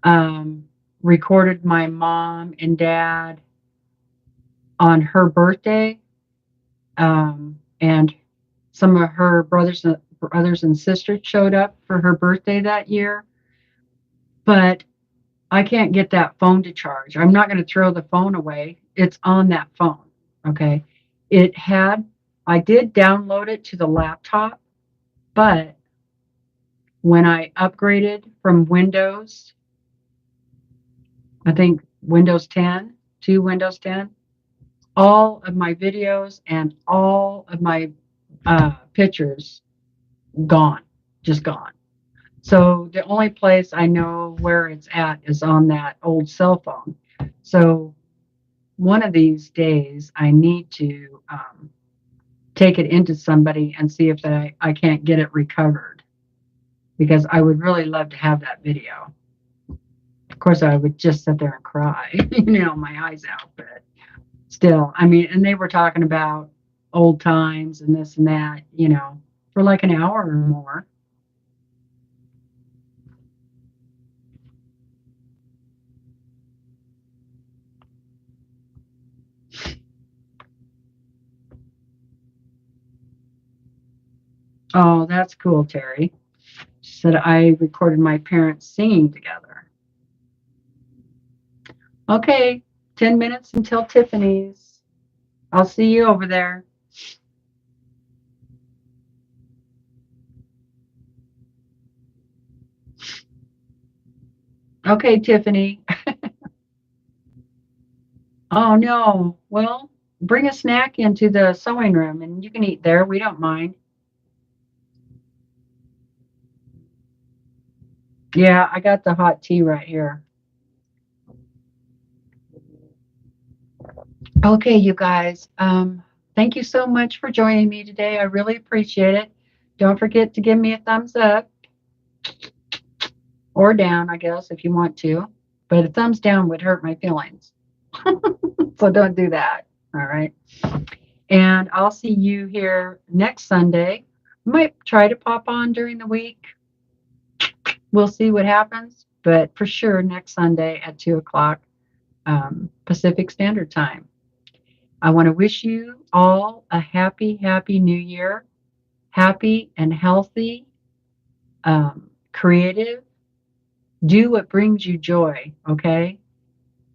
um, recorded my mom and dad on her birthday, and some of her brothers and sisters showed up for her birthday that year. But I can't get that phone to charge. I'm not going to throw the phone away. It's on that phone. Okay. It had, I did download it to the laptop, but when I upgraded from Windows, I think Windows 10 to Windows 10, all of my videos and all of my pictures gone, just gone. So the only place I know where it's at is on that old cell phone. So one of these days, I need to take it into somebody and see if I can't get it recovered, because I would really love to have that video. Of course, I would just sit there and cry, my eyes out, but still, I mean, and they were talking about old times and this and that, for like an hour or more. Oh, that's cool, Terry. She said I recorded my parents singing together. Okay, 10 minutes until Tiffany's. I'll see you over there. Okay, Tiffany. Oh, no. Well, bring a snack into the sewing room and you can eat there. We don't mind. Yeah, I got the hot tea right here. Okay, you guys. Thank you so much for joining me today. I really appreciate it. Don't forget to give me a thumbs up or down, I guess, if you want to. But a thumbs down would hurt my feelings. So don't do that. All right. And I'll see you here next Sunday. Might try to pop on during the week. We'll see what happens. But for sure, next Sunday at 2 o'clock Pacific Standard Time. I want to wish you all a happy, happy new year. Happy and healthy, creative. Do what brings you joy, okay?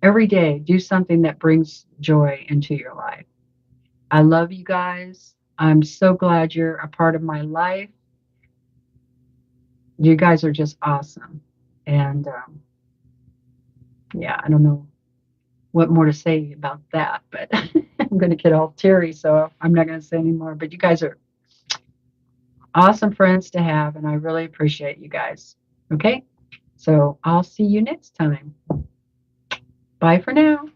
Every day, do something that brings joy into your life. I love you guys. I'm so glad you're a part of my life. You guys are just awesome. And yeah, I don't know what more to say about that, but I'm going to get all teary, so I'm not going to say anymore. But you guys are awesome friends to have, and I really appreciate you guys. Okay? So I'll see you next time. Bye for now.